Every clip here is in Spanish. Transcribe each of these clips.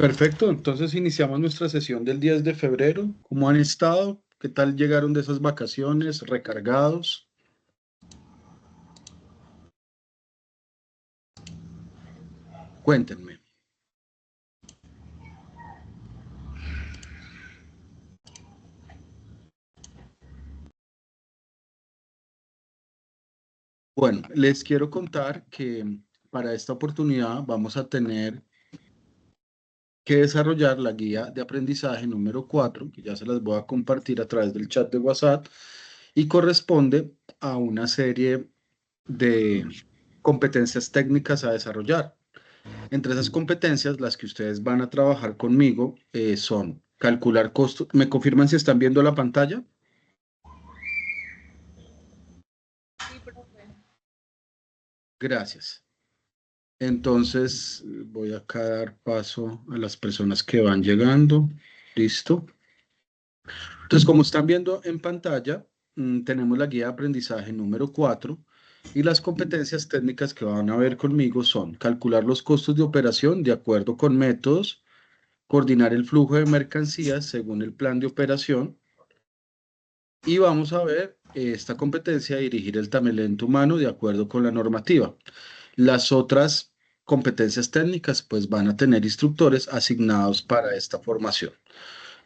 Perfecto, entonces iniciamos nuestra sesión del 10 de febrero. ¿Cómo han estado? ¿Qué tal llegaron de esas vacaciones? ¿Recargados? Cuéntenme. Bueno, les quiero contar que para esta oportunidad vamos a tener que desarrollar la guía de aprendizaje número 4, que ya se las voy a compartir a través del chat de WhatsApp, y corresponde a una serie de competencias técnicas a desarrollar. Entre esas competencias, las que ustedes van a trabajar conmigo son calcular costos. ¿Me confirman si están viendo la pantalla? Sí, profe. Gracias. Entonces, voy acá a dar paso a las personas que van llegando. Listo. Entonces, como están viendo en pantalla, tenemos la guía de aprendizaje número 4 y las competencias técnicas que van a ver conmigo son calcular los costos de operación de acuerdo con métodos, coordinar el flujo de mercancías según el plan de operación. Y vamos a ver esta competencia de dirigir el talento humano de acuerdo con la normativa. Las otras competencias técnicas pues van a tener instructores asignados para esta formación.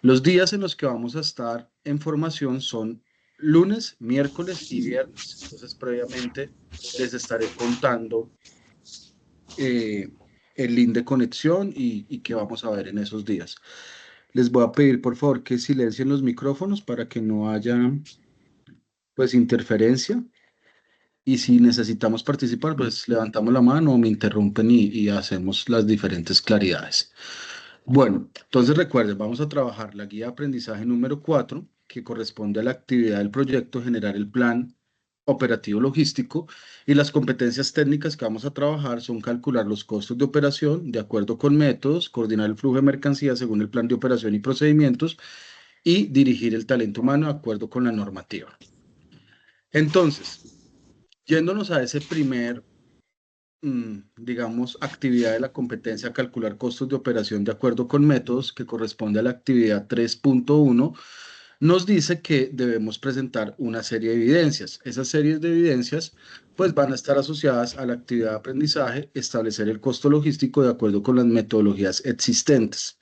Los días en los que vamos a estar en formación son lunes, miércoles y viernes. Entonces previamente les estaré contando eh, el link de conexión y qué vamos a ver en esos días. Les voy a pedir por favor que silencien los micrófonos para que no haya pues interferencia. Y si necesitamos participar, pues levantamos la mano o me interrumpen y hacemos las diferentes claridades. Bueno, entonces recuerden, vamos a trabajar la guía de aprendizaje número 4, que corresponde a la actividad del proyecto generar el plan operativo logístico, y las competencias técnicas que vamos a trabajar son calcular los costos de operación de acuerdo con métodos, coordinar el flujo de mercancías según el plan de operación y procedimientos y dirigir el talento humano de acuerdo con la normativa. Entonces, yéndonos a ese primer, digamos, actividad de la competencia, calcular costos de operación de acuerdo con métodos, que corresponde a la actividad 3.1, nos dice que debemos presentar una serie de evidencias. Esas series de evidencias, pues, van a estar asociadas a la actividad de aprendizaje, establecer el costo logístico de acuerdo con las metodologías existentes.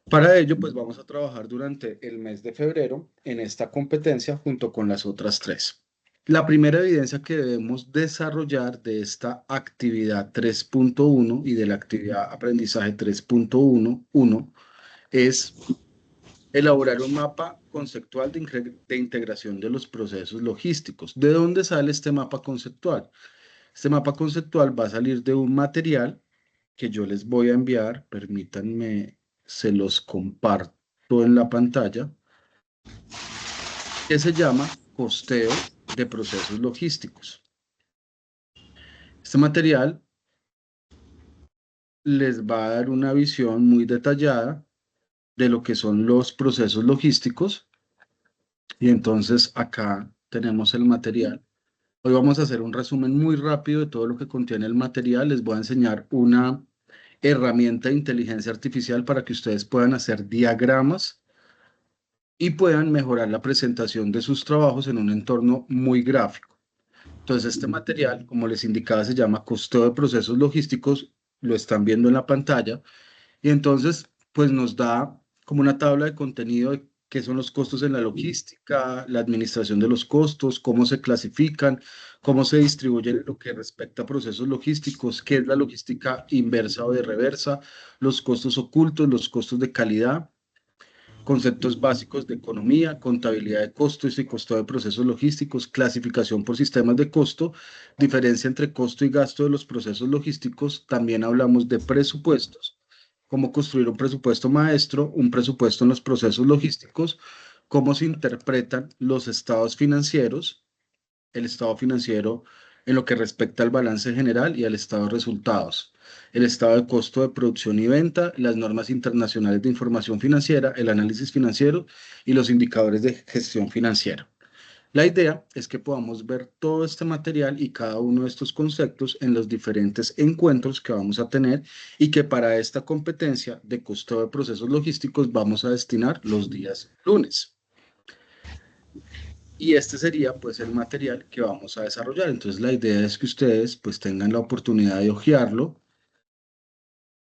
Para ello, pues, vamos a trabajar durante el mes de febrero en esta competencia junto con las otras tres. La primera evidencia que debemos desarrollar de esta actividad 3.1 y de la actividad aprendizaje 3.1 es elaborar un mapa conceptual de integración de los procesos logísticos. ¿De dónde sale este mapa conceptual? Este mapa conceptual va a salir de un material que yo les voy a enviar. Permítanme, se los comparto en la pantalla, que se llama Costeo de Procesos Logísticos. Este material les va a dar una visión muy detallada de lo que son los procesos logísticos. Y entonces acá tenemos el material. Hoy vamos a hacer un resumen muy rápido de todo lo que contiene el material. Les voy a enseñar una herramienta de inteligencia artificial para que ustedes puedan hacer diagramas y puedan mejorar la presentación de sus trabajos en un entorno muy gráfico. Entonces, este material, como les indicaba, se llama Costeo de Procesos Logísticos. Lo están viendo en la pantalla. Y entonces, pues nos da como una tabla de contenido de qué son los costos en la logística, la administración de los costos, cómo se clasifican, cómo se distribuyen en lo que respecta a procesos logísticos, qué es la logística inversa o de reversa, los costos ocultos, los costos de calidad, conceptos básicos de economía, contabilidad de costos y costo de procesos logísticos, clasificación por sistemas de costo, diferencia entre costo y gasto de los procesos logísticos. También hablamos de presupuestos, cómo construir un presupuesto maestro, un presupuesto en los procesos logísticos, cómo se interpretan los estados financieros, el estado financiero en lo que respecta al balance general y al estado de resultados, el estado de costo de producción y venta, las normas internacionales de información financiera, el análisis financiero y los indicadores de gestión financiera. La idea es que podamos ver todo este material y cada uno de estos conceptos en los diferentes encuentros que vamos a tener y que para esta competencia de costo de procesos logísticos vamos a destinar los días lunes. Y este sería pues el material que vamos a desarrollar. Entonces la idea es que ustedes pues tengan la oportunidad de hojearlo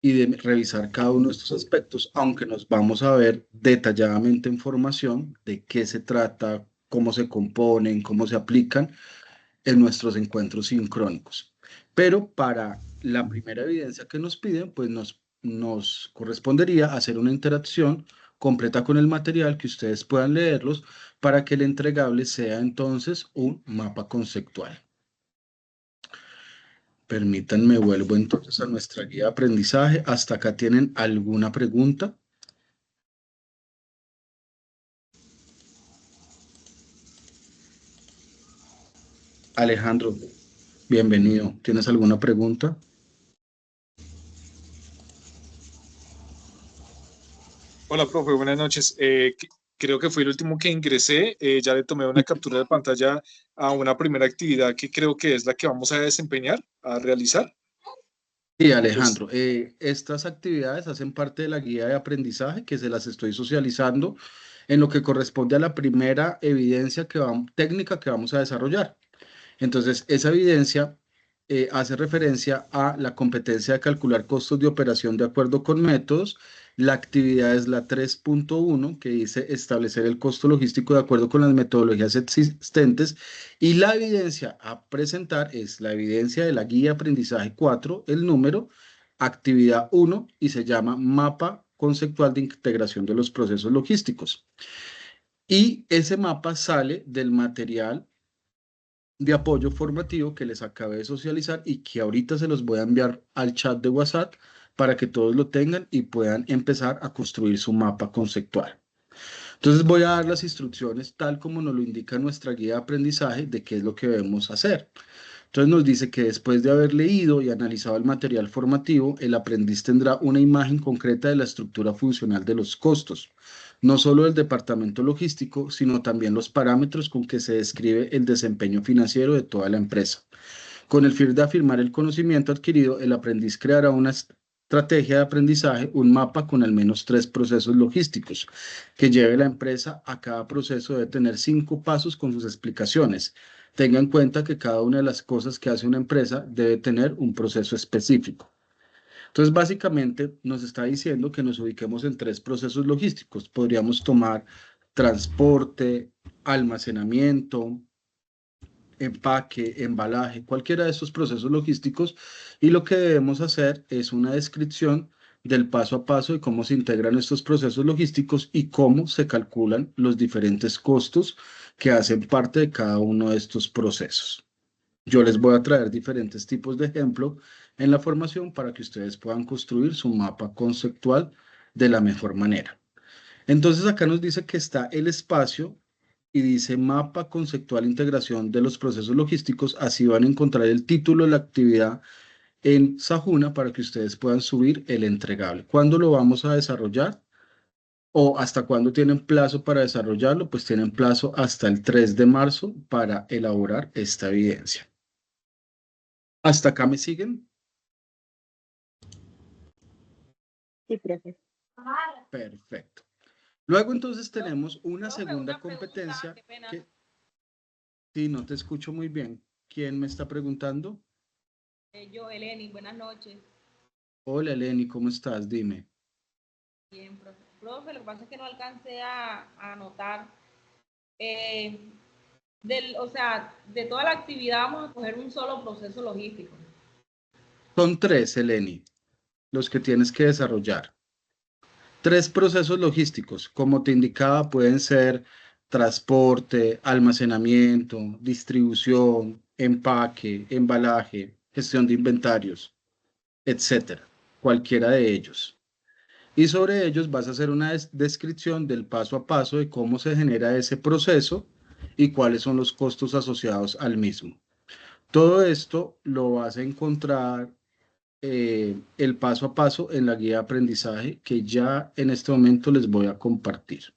y de revisar cada uno de estos aspectos, aunque nos vamos a ver detalladamente en formación de qué se trata, cómo se componen, cómo se aplican en nuestros encuentros sincrónicos. Pero para la primera evidencia que nos piden, pues nos correspondería hacer una interacción completa con el material, que ustedes puedan leerlos, para que el entregable sea entonces un mapa conceptual. Permítanme, vuelvo entonces a nuestra guía de aprendizaje. ¿Hasta acá tienen alguna pregunta? Alejandro, bienvenido. ¿Tienes alguna pregunta? Hola, profe, buenas noches. Creo que fui el último que ingresé. Ya le tomé una captura de pantalla a una primera actividad que creo que es la que vamos a desempeñar, a realizar. Sí, Entonces, Alejandro, estas actividades hacen parte de la guía de aprendizaje que se las estoy socializando en lo que corresponde a la primera evidencia técnica que vamos a desarrollar. Entonces, esa evidencia hace referencia a la competencia de calcular costos de operación de acuerdo con métodos. La actividad es la 3.1, que dice establecer el costo logístico de acuerdo con las metodologías existentes. Y la evidencia a presentar es la evidencia de la guía aprendizaje 4, el número, actividad 1, y se llama mapa conceptual de integración de los procesos logísticos. Y ese mapa sale del material de apoyo formativo que les acabé de socializar y que ahorita se los voy a enviar al chat de WhatsApp para que todos lo tengan y puedan empezar a construir su mapa conceptual. Entonces voy a dar las instrucciones tal como nos lo indica nuestra guía de aprendizaje de qué es lo que debemos hacer. Entonces nos dice que después de haber leído y analizado el material formativo, el aprendiz tendrá una imagen concreta de la estructura funcional de los costos, no solo del departamento logístico, sino también los parámetros con que se describe el desempeño financiero de toda la empresa. Con el fin de afirmar el conocimiento adquirido, el aprendiz creará una estrategia de aprendizaje, un mapa con al menos 3 procesos logísticos que lleve la empresa a cada proceso debe tener 5 pasos con sus explicaciones. Tenga en cuenta que cada una de las cosas que hace una empresa debe tener un proceso específico. Entonces, básicamente nos está diciendo que nos ubiquemos en 3 procesos logísticos. Podríamos tomar transporte, almacenamiento, empaque, embalaje, cualquiera de estos procesos logísticos, y lo que debemos hacer es una descripción del paso a paso de cómo se integran estos procesos logísticos y cómo se calculan los diferentes costos que hacen parte de cada uno de estos procesos. Yo les voy a traer diferentes tipos de ejemplo en la formación para que ustedes puedan construir su mapa conceptual de la mejor manera. Entonces acá nos dice que está el espacio y dice mapa conceptual integración de los procesos logísticos. Así van a encontrar el título de la actividad en Sajuna para que ustedes puedan subir el entregable. ¿Cuándo lo vamos a desarrollar? ¿O hasta cuándo tienen plazo para desarrollarlo? Pues tienen plazo hasta el 3 de marzo para elaborar esta evidencia. ¿Hasta acá me siguen? Sí, profe. Perfecto. Luego entonces tenemos una Profe, segunda una pregunta, competencia qué pena. que, sí, no te escucho muy bien. ¿Quién me está preguntando? Yo, Eleni, buenas noches. Hola, Eleni, ¿cómo estás? Dime. Bien, profe. Profe, lo que pasa es que no alcancé a anotar. eh, o sea, de toda la actividad vamos a coger un solo proceso logístico. Son 3, Eleni, los que tienes que desarrollar. 3 procesos logísticos, como te indicaba, pueden ser transporte, almacenamiento, distribución, empaque, embalaje, gestión de inventarios, etcétera. Cualquiera de ellos. Y sobre ellos vas a hacer una descripción del paso a paso de cómo se genera ese proceso y cuáles son los costos asociados al mismo. Todo esto lo vas a encontrar el paso a paso en la guía de aprendizaje que ya en este momento les voy a compartir.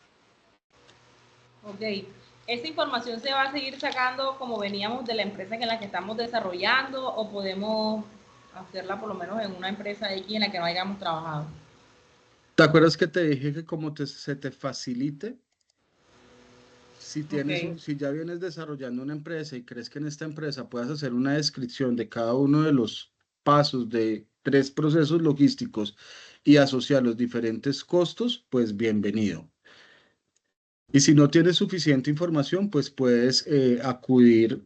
Ok. ¿esta información se va a seguir sacando como veníamos de la empresa en la que estamos desarrollando o podemos hacerla por lo menos en una empresa X en la que no hayamos trabajado? ¿Te acuerdas que te dije que como se te facilite? Si Ok. si ya vienes desarrollando una empresa y crees que en esta empresa puedas hacer una descripción de cada uno de los pasos de 3 procesos logísticos y asociar los diferentes costos, pues bienvenido. Y si no tienes suficiente información, pues puedes acudir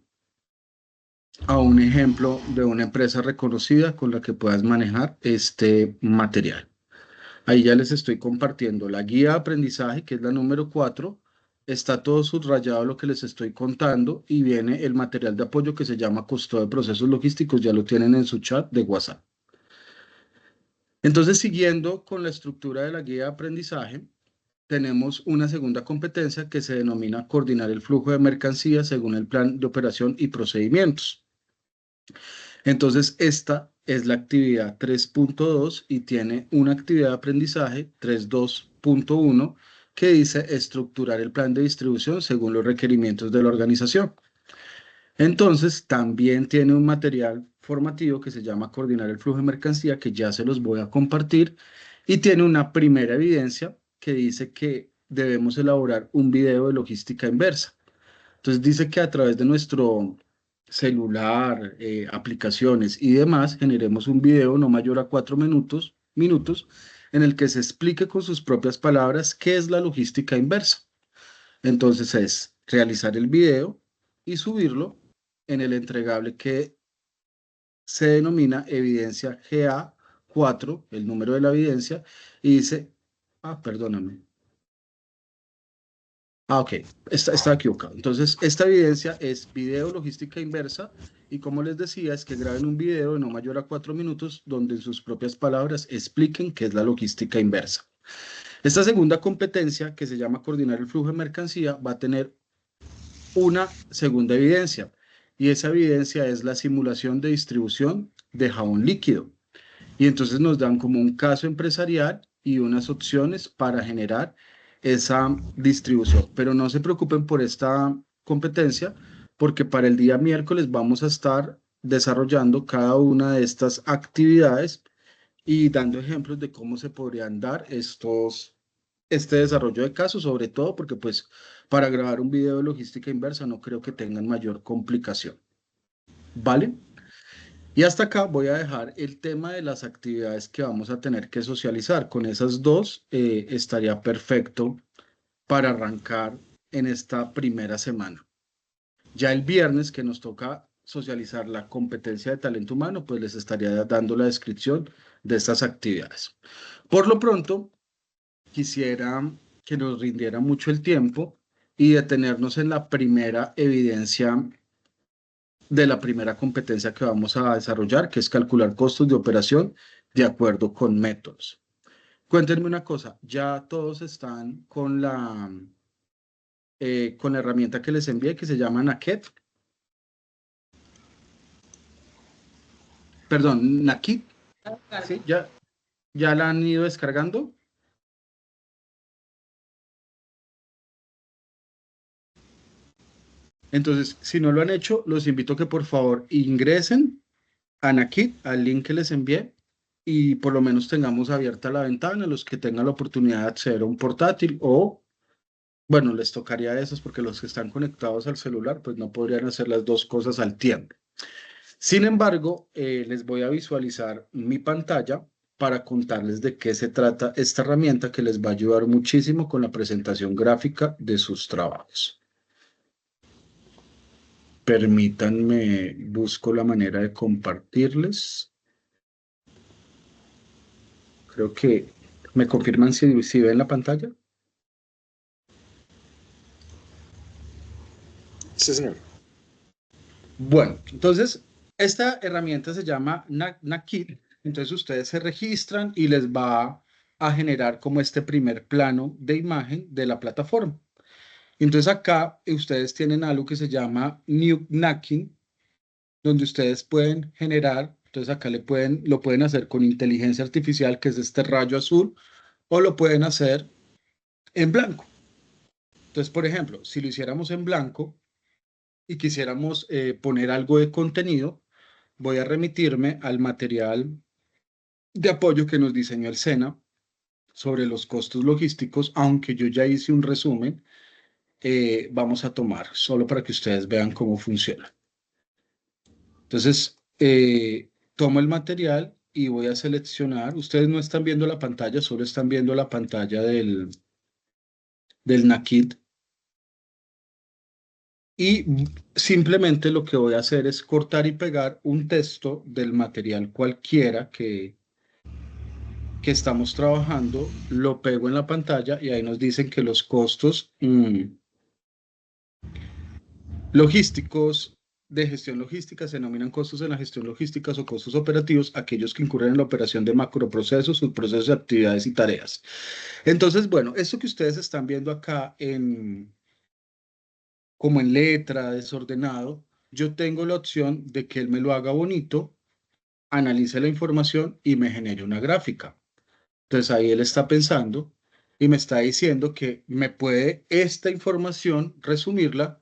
a un ejemplo de una empresa reconocida con la que puedas manejar este material. Ahí ya les estoy compartiendo la guía de aprendizaje, que es la número 4. Está todo subrayado lo que les estoy contando y viene el material de apoyo que se llama Costo de Procesos Logísticos. Ya lo tienen en su chat de WhatsApp. Entonces, siguiendo con la estructura de la guía de aprendizaje, tenemos una segunda competencia que se denomina coordinar el flujo de mercancías según el plan de operación y procedimientos. Entonces, esta es la actividad 3.2 y tiene una actividad de aprendizaje 3.2.1 que dice estructurar el plan de distribución según los requerimientos de la organización. Entonces, también tiene un material formativo que se llama coordinar el flujo de mercancía, que ya se los voy a compartir, y tiene una primera evidencia que dice que debemos elaborar un video de logística inversa. Entonces dice que a través de nuestro celular, aplicaciones y demás, generemos un video no mayor a 4 minutos, en el que se explique con sus propias palabras qué es la logística inversa. Entonces es realizar el video y subirlo en el entregable que se denomina evidencia GA4, el número de la evidencia, y dice, perdóname. Ok, está equivocado. Entonces, esta evidencia es video logística inversa y como les decía, es que graben un video de no mayor a 4 minutos donde en sus propias palabras expliquen qué es la logística inversa. Esta segunda competencia, que se llama coordinar el flujo de mercancía, va a tener una segunda evidencia y esa evidencia es la simulación de distribución de jabón líquido. Y entonces nos dan como un caso empresarial y unas opciones para generar esa distribución. Pero no se preocupen por esta competencia, porque para el día miércoles vamos a estar desarrollando cada una de estas actividades y dando ejemplos de cómo se podrían dar este desarrollo de casos, sobre todo porque pues para grabar un video de logística inversa no creo que tengan mayor complicación. ¿Vale? Y hasta acá voy a dejar el tema de las actividades que vamos a tener que socializar. Con esas dos estaría perfecto para arrancar en esta primera semana. Ya el viernes que nos toca socializar la competencia de talento humano, pues les estaría dando la descripción de estas actividades. Por lo pronto, quisiera que nos rindiera mucho el tiempo y detenernos en la primera evidencia de la primera competencia que vamos a desarrollar, que es calcular costos de operación de acuerdo con métodos. Cuéntenme una cosa, ¿ya todos están con la herramienta que les envié que se llama Naked? Perdón, Nakit. ¿Sí? ¿Ya la han ido descargando? Entonces, si no lo han hecho, los invito a que por favor ingresen a Nakit, al link que les envié, y por lo menos tengamos abierta la ventana, los que tengan la oportunidad de acceder a un portátil o, bueno, les tocaría a esos porque los que están conectados al celular, pues no podrían hacer las dos cosas al tiempo. Sin embargo, les voy a visualizar mi pantalla para contarles de qué se trata esta herramienta que les va a ayudar muchísimo con la presentación gráfica de sus trabajos. Permítanme, busco la manera de compartirles. Creo que me confirman si ven la pantalla. Sí, señor. Bueno, entonces esta herramienta se llama Nakit. Entonces ustedes se registran y les va a generar como este primer plano de imagen de la plataforma. Entonces acá ustedes tienen algo que se llama New Knacking, donde ustedes pueden generar, entonces acá lo pueden hacer con inteligencia artificial, que es este rayo azul, o lo pueden hacer en blanco. Entonces, por ejemplo, si lo hiciéramos en blanco y quisiéramos poner algo de contenido, voy a remitirme al material de apoyo que nos diseñó el SENA sobre los costos logísticos, aunque yo ya hice un resumen, vamos a tomar solo para que ustedes vean cómo funciona. Entonces, tomo el material y voy a seleccionar. Ustedes no están viendo la pantalla, solo están viendo la pantalla del NAKIT. Y simplemente lo que voy a hacer es cortar y pegar un texto del material cualquiera que estamos trabajando, lo pego en la pantalla y ahí nos dicen que los costos logísticos de gestión logística se denominan costos en la gestión logística o costos operativos, aquellos que incurren en la operación de macroprocesos, subprocesos, actividades y tareas. Entonces, bueno, esto que ustedes están viendo acá como en letra, desordenado, yo tengo la opción de que él me lo haga bonito, analice la información y me genere una gráfica. Entonces ahí él está pensando y me está diciendo que me puede esta información resumirla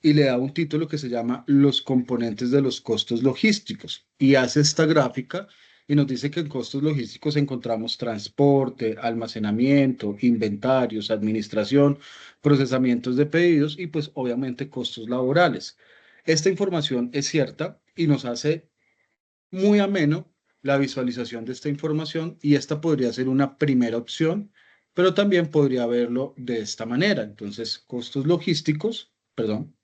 y le da un título que se llama Los componentes de los costos logísticos y hace esta gráfica y nos dice que en costos logísticos encontramos transporte, almacenamiento, inventarios, administración, procesamientos de pedidos y pues obviamente costos laborales. Esta información es cierta y nos hace muy ameno la visualización de esta información y esta podría ser una primera opción, pero también podría verlo de esta manera. Entonces, costos logísticos, perdón,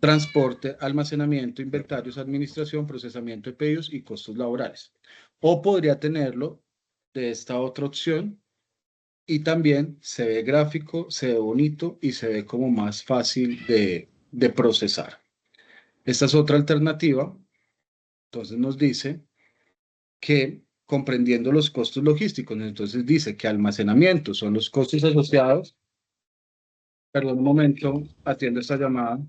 transporte, almacenamiento, inventarios, administración, procesamiento de pedidos y costos laborales. O podría tenerlo de esta otra opción y también se ve gráfico, se ve bonito y se ve como más fácil de procesar. Esta es otra alternativa. Entonces nos dice que comprendiendo los costos logísticos, entonces dice que almacenamiento son los costos asociados. Perdón un momento, atiendo esta llamada.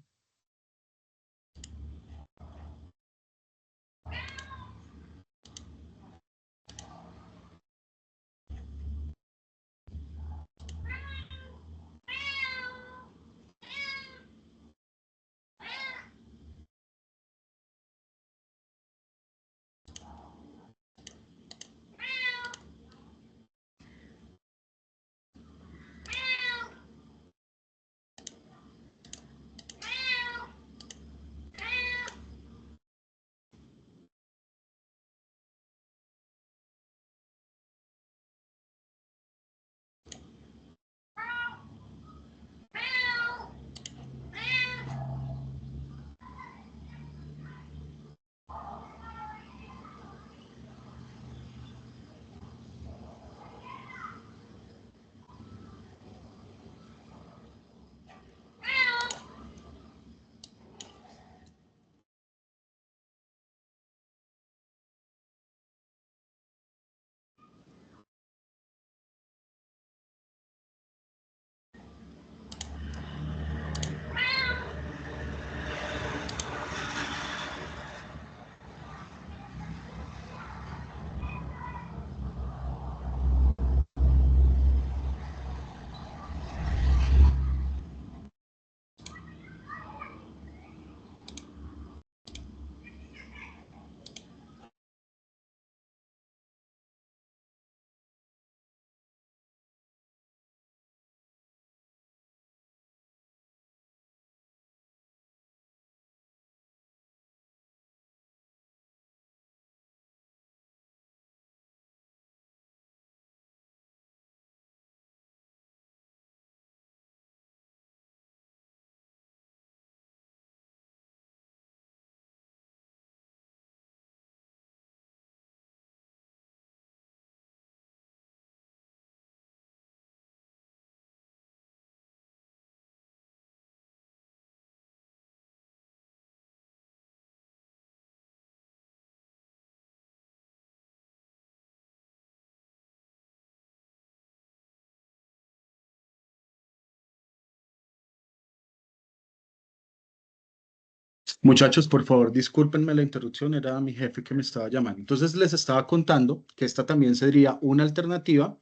Muchachos, por favor, discúlpenme la interrupción, era mi jefe que me estaba llamando. Entonces les estaba contando que esta también sería una alternativa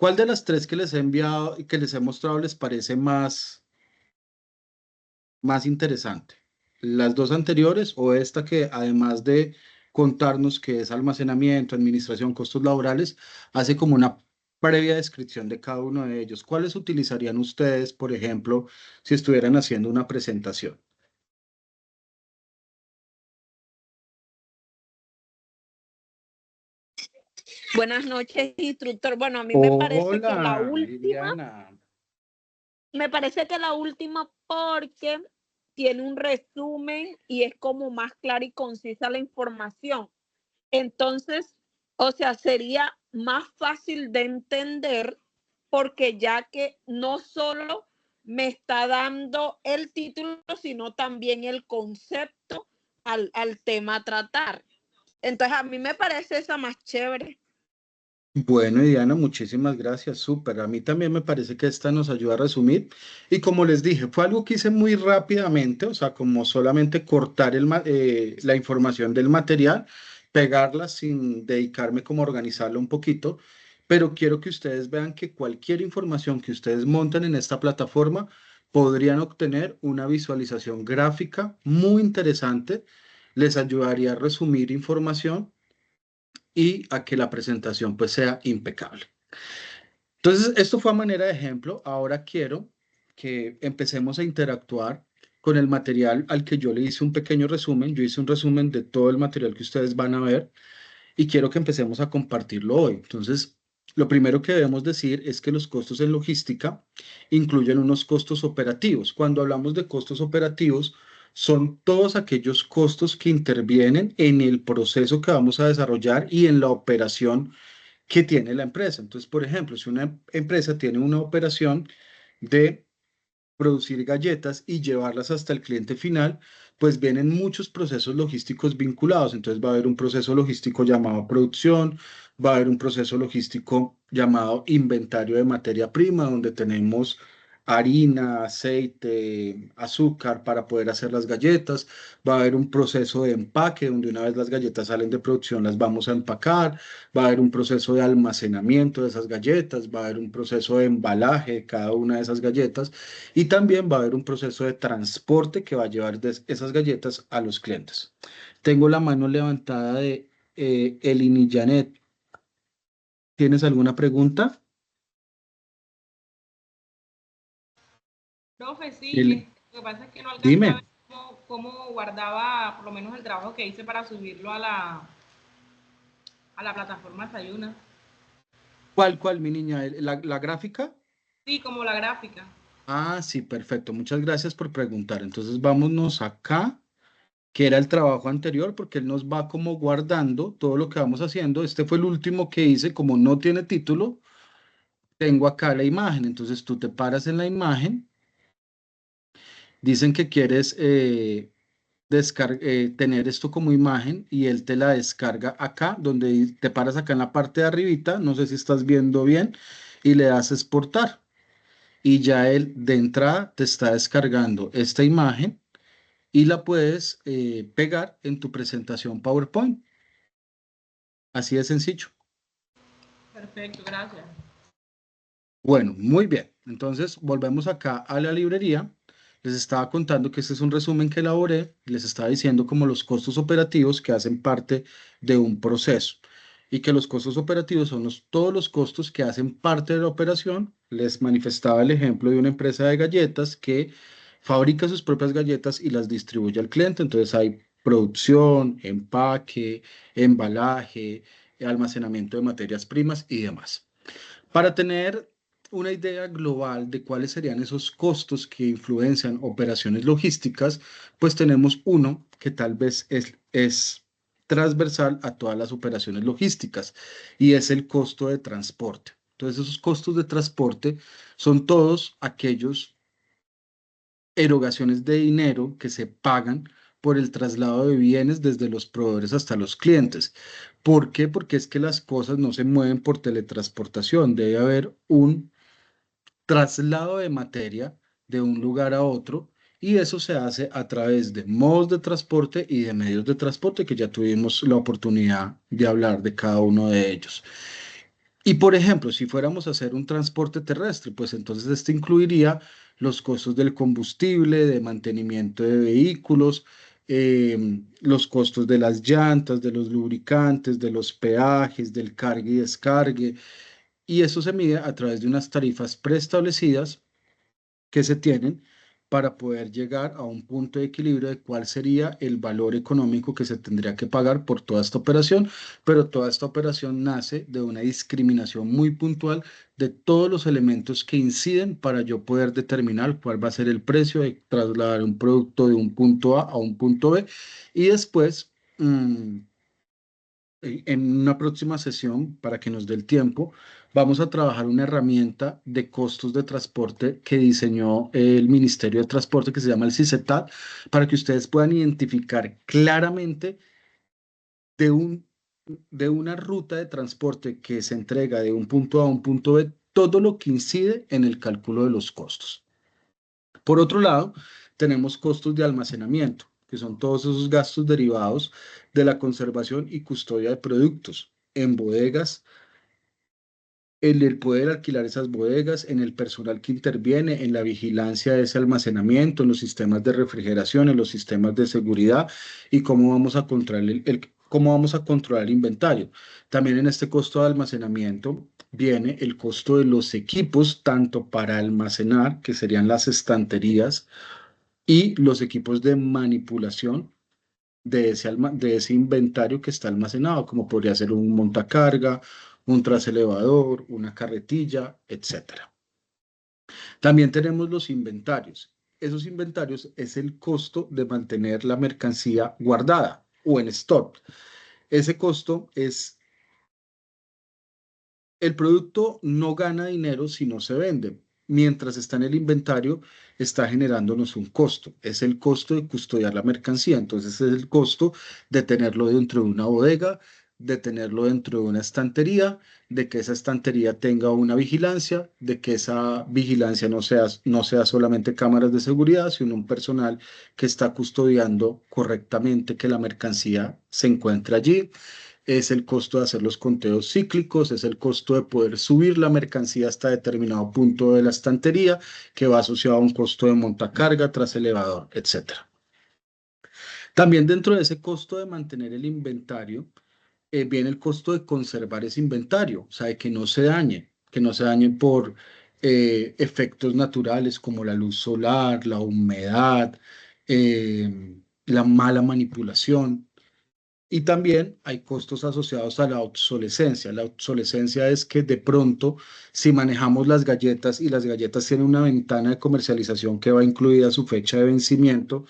¿Cuál de las tres que les he enviado y que les he mostrado les parece más interesante? ¿Las dos anteriores o esta que además de contarnos qué es almacenamiento, administración, costos laborales, hace como una previa descripción de cada uno de ellos? ¿Cuáles utilizarían ustedes, por ejemplo, si estuvieran haciendo una presentación? Buenas noches, instructor. Bueno, a mí me parece que la Hola, última, Liliana. porque tiene un resumen y es como más clara y concisa la información. Entonces, o sea, sería más fácil de entender porque ya que no solo me está dando el título, sino también el concepto al tema a tratar. Entonces, a mí me parece esa más chévere. Bueno, Diana, muchísimas gracias, súper. A mí también me parece que esta nos ayuda a resumir. Y como les dije, fue algo que hice muy rápidamente, o sea, como solamente cortar la información del material, pegarla sin dedicarme como a organizarla un poquito. Pero quiero que ustedes vean que cualquier información que ustedes monten en esta plataforma podrían obtener una visualización gráfica muy interesante. Les ayudaría a resumir información y a que la presentación pues sea impecable. Entonces, esto fue a manera de ejemplo. Ahora quiero que empecemos a interactuar con el material al que yo le hice un pequeño resumen. Yo hice un resumen de todo el material que ustedes van a ver y quiero que empecemos a compartirlo hoy. Entonces, lo primero que debemos decir es que los costos en logística incluyen unos costos operativos. Cuando hablamos de costos operativos, son todos aquellos costos que intervienen en el proceso que vamos a desarrollar y en la operación que tiene la empresa. Entonces, por ejemplo, si una empresa tiene una operación de producir galletas y llevarlas hasta el cliente final, pues vienen muchos procesos logísticos vinculados. Entonces va a haber un proceso logístico llamado producción, va a haber un proceso logístico llamado inventario de materia prima, donde tenemos harina, aceite, azúcar para poder hacer las galletas. Va a haber un proceso de empaque, donde una vez las galletas salen de producción, las vamos a empacar. Va a haber un proceso de almacenamiento de esas galletas, va a haber un proceso de embalaje de cada una de esas galletas y también va a haber un proceso de transporte que va a llevar esas galletas a los clientes. Tengo la mano levantada de Elini Janet. ¿Tienes alguna pregunta? Profe, sí, El- lo que pasa es que no alcancé a Dime, ver cómo guardaba por lo menos el trabajo que hice para subirlo a la plataforma Sayuna. ¿cuál, mi niña? ¿La gráfica? Sí, como la gráfica. Ah, sí, perfecto. Muchas gracias por preguntar. Entonces, vámonos acá, que era el trabajo anterior, porque él nos va como guardando todo lo que vamos haciendo. Este fue el último que hice, como no tiene título, tengo acá la imagen. Entonces, tú te paras en la imagen. Dicen que quieres tener esto como imagen y él te la descarga acá, donde te paras acá en la parte de arribita, no sé si estás viendo bien, y le das exportar. Y ya él de entrada te está descargando esta imagen y la puedes pegar en tu presentación PowerPoint. Así de sencillo. Perfecto, gracias. Bueno, muy bien. Entonces, volvemos acá a la librería. Les estaba contando que este es un resumen que elaboré. Les estaba diciendo como los costos operativos que hacen parte de un proceso y que los costos operativos son todos los costos que hacen parte de la operación. Les manifestaba el ejemplo de una empresa de galletas que fabrica sus propias galletas y las distribuye al cliente. Entonces hay producción, empaque, embalaje, almacenamiento de materias primas y demás. Para tener una idea global de cuáles serían esos costos que influencian operaciones logísticas, pues tenemos uno que tal vez es transversal a todas las operaciones logísticas y es el costo de transporte. Entonces, esos costos de transporte son todos aquellos erogaciones de dinero que se pagan por el traslado de bienes desde los proveedores hasta los clientes. ¿Por qué? Porque es que las cosas no se mueven por teletransportación. Debe haber un traslado de materia de un lugar a otro y eso se hace a través de modos de transporte y de medios de transporte que ya tuvimos la oportunidad de hablar de cada uno de ellos. Y por ejemplo, si fuéramos a hacer un transporte terrestre, pues entonces este incluiría los costos del combustible, de mantenimiento de vehículos, los costos de las llantas, de los lubricantes, de los peajes, del cargue y descargue. Y eso se mide a través de unas tarifas preestablecidas que se tienen para poder llegar a un punto de equilibrio de cuál sería el valor económico que se tendría que pagar por toda esta operación, pero toda esta operación nace de una discriminación muy puntual de todos los elementos que inciden para yo poder determinar cuál va a ser el precio de trasladar un producto de un punto A a un punto B y después... en una próxima sesión, para que nos dé el tiempo, vamos a trabajar una herramienta de costos de transporte que diseñó el Ministerio de Transporte, que se llama el CICETAD, para que ustedes puedan identificar claramente de de una ruta de transporte que se entrega de un punto A a un punto B, todo lo que incide en el cálculo de los costos. Por otro lado, tenemos costos de almacenamiento, que son todos esos gastos derivados de la conservación y custodia de productos en bodegas, en el poder alquilar esas bodegas, en el personal que interviene, en la vigilancia de ese almacenamiento, en los sistemas de refrigeración, en los sistemas de seguridad y cómo vamos a controlar cómo vamos a controlar el inventario. También en este costo de almacenamiento viene el costo de los equipos, tanto para almacenar, que serían las estanterías, y los equipos de manipulación de ese inventario que está almacenado, como podría ser un montacarga, un traselevador, una carretilla, etcétera. También tenemos los inventarios. Esos inventarios es el costo de mantener la mercancía guardada o en stock. Ese costo es, el producto no gana dinero si no se vende. Mientras está en el inventario, está generándonos un costo. Es el costo de custodiar la mercancía. Entonces, es el costo de tenerlo dentro de una bodega, de tenerlo dentro de una estantería, de que esa estantería tenga una vigilancia, de que esa vigilancia no sea solamente cámaras de seguridad, sino un personal que está custodiando correctamente que la mercancía se encuentre allí. Es el costo de hacer los conteos cíclicos, es el costo de poder subir la mercancía hasta determinado punto de la estantería, que va asociado a un costo de montacarga, tras elevador, etcétera. También dentro de ese costo de mantener el inventario, viene el costo de conservar ese inventario, o sea, de que no se dañe por efectos naturales como la luz solar, la humedad, la mala manipulación. Y también hay costos asociados a la obsolescencia. La obsolescencia es que de pronto, si manejamos las galletas y las galletas tienen una ventana de comercialización que va incluida su fecha de vencimiento,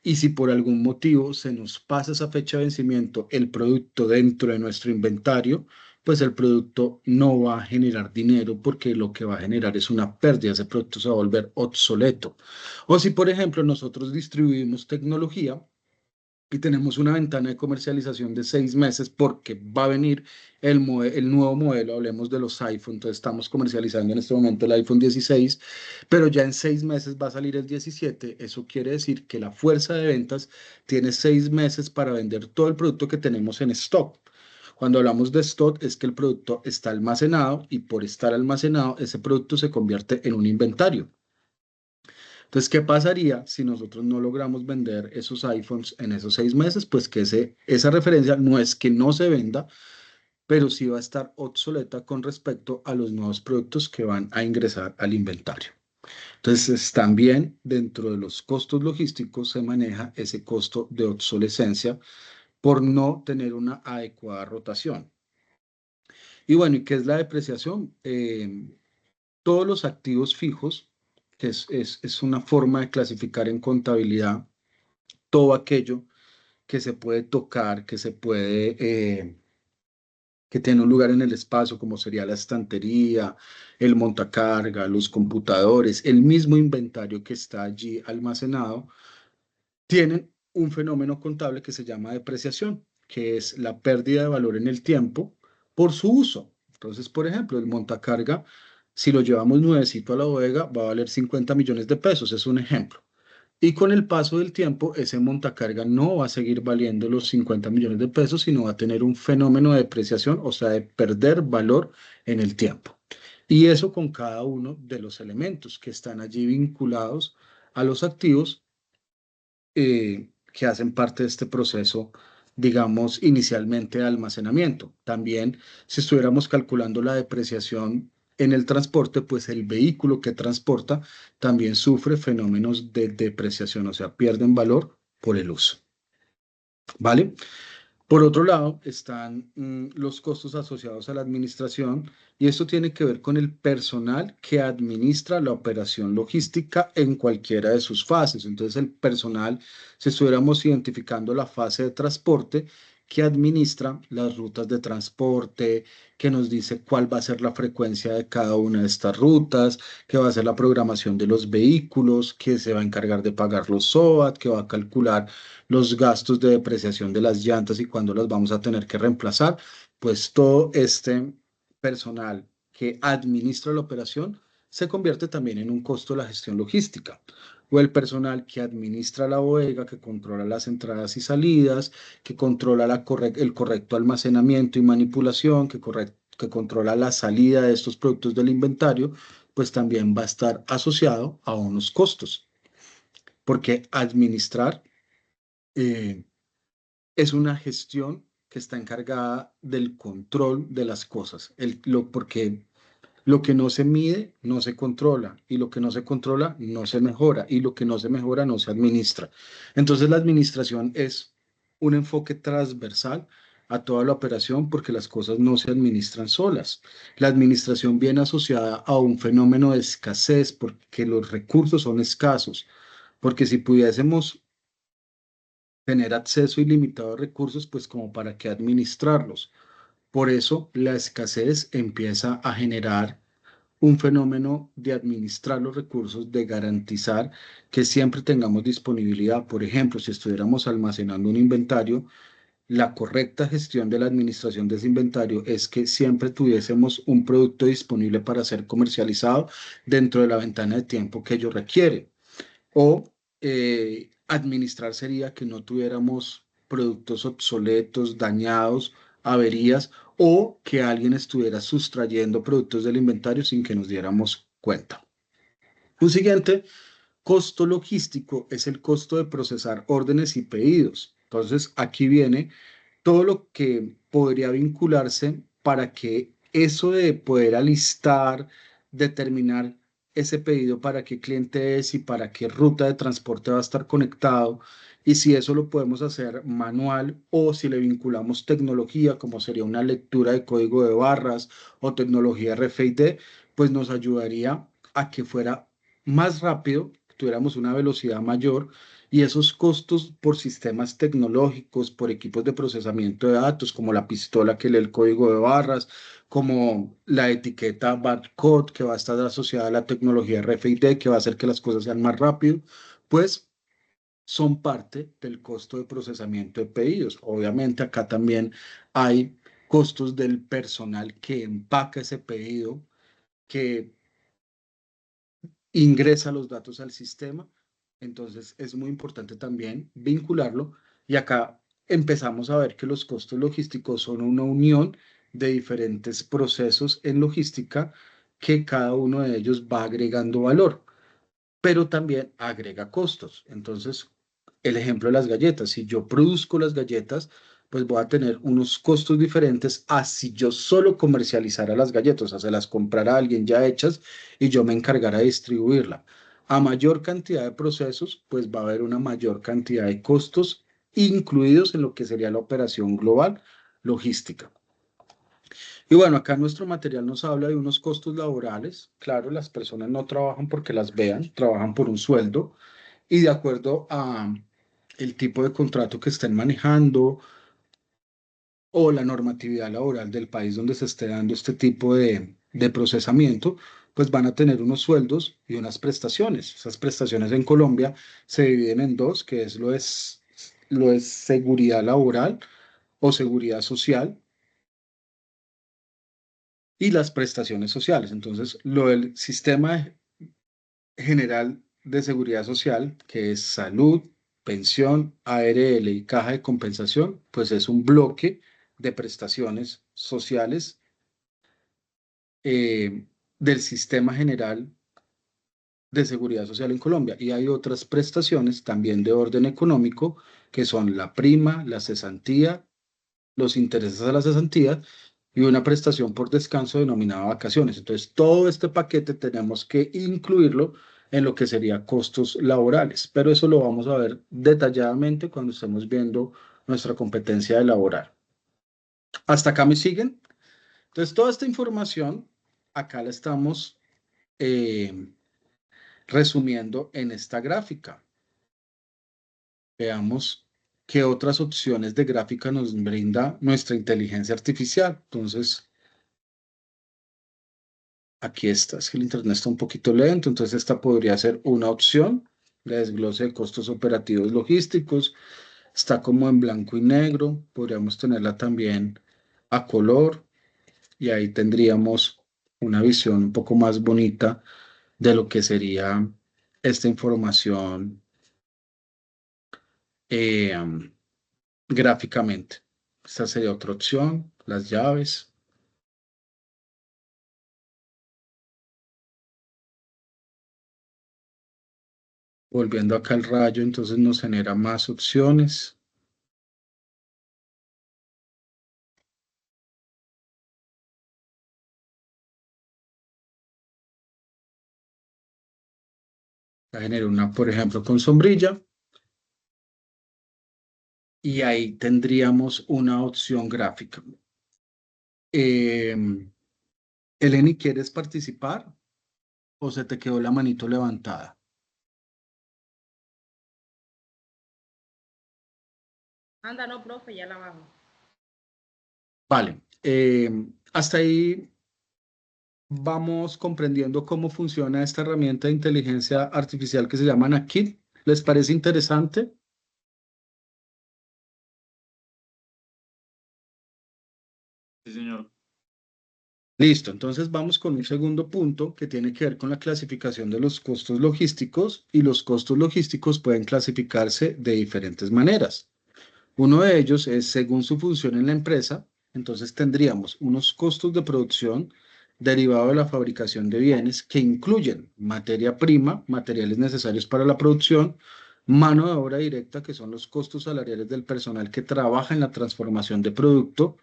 y si por algún motivo se nos pasa esa fecha de vencimiento, el producto dentro de nuestro inventario, pues el producto no va a generar dinero porque lo que va a generar es una pérdida. Ese producto se va a volver obsoleto. O si, por ejemplo, nosotros distribuimos tecnología, y tenemos una ventana de comercialización de 6 meses porque va a venir el nuevo modelo, hablemos de los iPhone, entonces estamos comercializando en este momento el iPhone 16, pero ya en 6 meses va a salir el 17, eso quiere decir que la fuerza de ventas tiene 6 meses para vender todo el producto que tenemos en stock. Cuando hablamos de stock es que el producto está almacenado y por estar almacenado ese producto se convierte en un inventario. Entonces, ¿qué pasaría si nosotros no logramos vender esos iPhones en esos 6 meses? Pues que esa referencia no es que no se venda, pero sí va a estar obsoleta con respecto a los nuevos productos que van a ingresar al inventario. Entonces, también dentro de los costos logísticos se maneja ese costo de obsolescencia por no tener una adecuada rotación. Y bueno, ¿y qué es la depreciación? Todos los activos fijos, que es una forma de clasificar en contabilidad todo aquello que se puede tocar, que tiene un lugar en el espacio, como sería la estantería, el montacarga, los computadores, el mismo inventario que está allí almacenado, tienen un fenómeno contable que se llama depreciación, que es la pérdida de valor en el tiempo por su uso. Entonces, por ejemplo, el montacarga, si lo llevamos nuevecito a la bodega, va a valer 50 millones de pesos, es un ejemplo. Y con el paso del tiempo, ese montacarga no va a seguir valiendo los 50 millones de pesos, sino va a tener un fenómeno de depreciación, o sea, de perder valor en el tiempo. Y eso con cada uno de los elementos que están allí vinculados a los activos que hacen parte de este proceso, digamos, inicialmente de almacenamiento. También, si estuviéramos calculando la depreciación en el transporte, pues el vehículo que transporta también sufre fenómenos de depreciación, o sea, pierden valor por el uso. ¿Vale? Por otro lado, están los costos asociados a la administración y esto tiene que ver con el personal que administra la operación logística en cualquiera de sus fases. Entonces, el personal, si estuviéramos identificando la fase de transporte, que administra las rutas de transporte, que nos dice cuál va a ser la frecuencia de cada una de estas rutas, que va a ser la programación de los vehículos, que se va a encargar de pagar los SOAT, que va a calcular los gastos de depreciación de las llantas y cuándo las vamos a tener que reemplazar, pues todo este personal que administra la operación se convierte también en un costo de la gestión logística. O el personal que administra la bodega, que controla las entradas y salidas, que controla el correcto almacenamiento y manipulación, que controla la salida de estos productos del inventario, pues también va a estar asociado a unos costos. Porque administrar eh, es una gestión que está encargada del control de las cosas, porque lo que no se mide no se controla y lo que no se controla no se mejora y lo que no se mejora no se administra. Entonces la administración es un enfoque transversal a toda la operación porque las cosas no se administran solas. La administración viene asociada a un fenómeno de escasez porque los recursos son escasos, porque si pudiésemos tener acceso ilimitado a recursos, pues como para qué administrarlos. Por eso la escasez empieza a generar un fenómeno de administrar los recursos, de garantizar que siempre tengamos disponibilidad. Por ejemplo, si estuviéramos almacenando un inventario, la correcta gestión de la administración de ese inventario es que siempre tuviésemos un producto disponible para ser comercializado dentro de la ventana de tiempo que ello requiere. O administrar sería que no tuviéramos productos obsoletos, dañados, averías o que alguien estuviera sustrayendo productos del inventario sin que nos diéramos cuenta. Un siguiente costo logístico es el costo de procesar órdenes y pedidos. Entonces, aquí viene todo lo que podría vincularse para que eso de poder alistar, determinar ese pedido para qué cliente es y para qué ruta de transporte va a estar conectado, y si eso lo podemos hacer manual o si le vinculamos tecnología, como sería una lectura de código de barras o tecnología RFID, pues nos ayudaría a que fuera más rápido, tuviéramos una velocidad mayor y esos costos por sistemas tecnológicos, por equipos de procesamiento de datos, como la pistola que lee el código de barras, como la etiqueta barcode que va a estar asociada a la tecnología RFID, que va a hacer que las cosas sean más rápido, pues son parte del costo de procesamiento de pedidos. Obviamente acá también hay costos del personal que empaca ese pedido, que ingresa los datos al sistema. Entonces es muy importante también vincularlo y acá empezamos a ver que los costos logísticos son una unión de diferentes procesos en logística que cada uno de ellos va agregando valor, pero también agrega costos. Entonces, el ejemplo de las galletas, si yo produzco las galletas, pues voy a tener unos costos diferentes a si yo solo comercializara las galletas, o sea, se las comprara a alguien ya hechas y yo me encargara de distribuirla. A mayor cantidad de procesos, pues va a haber una mayor cantidad de costos incluidos en lo que sería la operación global logística. Y bueno, acá nuestro material nos habla de unos costos laborales. Claro, las personas no trabajan porque las vean, trabajan por un sueldo y de acuerdo a el tipo de contrato que estén manejando o la normatividad laboral del país donde se esté dando este tipo de procesamiento, pues van a tener unos sueldos y unas prestaciones. Esas prestaciones en Colombia se dividen en dos, que es lo es seguridad laboral o seguridad social y las prestaciones sociales. Entonces, lo del sistema general de seguridad social, que es salud, pensión, ARL y caja de compensación, pues es un bloque de prestaciones sociales del sistema general de seguridad social en Colombia. Y hay otras prestaciones también de orden económico, que son la prima, la cesantía, los intereses a la cesantía y una prestación por descanso denominada vacaciones. Entonces, todo este paquete tenemos que incluirlo en lo que sería costos laborales, pero eso lo vamos a ver detalladamente cuando estemos viendo nuestra competencia de laboral. ¿Hasta acá me siguen? Entonces, toda esta información acá la estamos resumiendo en esta gráfica. Veamos qué otras opciones de gráfica nos brinda nuestra inteligencia artificial. Entonces, aquí está. Es que el internet está un poquito lento, entonces esta podría ser una opción de desglose de costos operativos logísticos. Está como en blanco y negro. Podríamos tenerla también a color y ahí tendríamos una visión un poco más bonita de lo que sería esta información gráficamente. Esta sería otra opción, las llaves. Volviendo acá al rayo, entonces nos genera más opciones. Ya generé una, por ejemplo, con sombrilla. Y ahí tendríamos una opción gráfica. Eleni, ¿quieres participar o se te quedó la manito levantada? Anda, no, profe, ya la bajo. Vale. Hasta ahí vamos comprendiendo cómo funciona esta herramienta de inteligencia artificial que se llama Nakid. ¿Les parece interesante? Sí, señor. Listo, entonces vamos con un segundo punto que tiene que ver con la clasificación de los costos logísticos, y los costos logísticos pueden clasificarse de diferentes maneras. Uno de ellos es según su función en la empresa. Entonces tendríamos unos costos de producción derivados de la fabricación de bienes que incluyen materia prima, materiales necesarios para la producción, mano de obra directa, que son los costos salariales del personal que trabaja en la transformación de producto,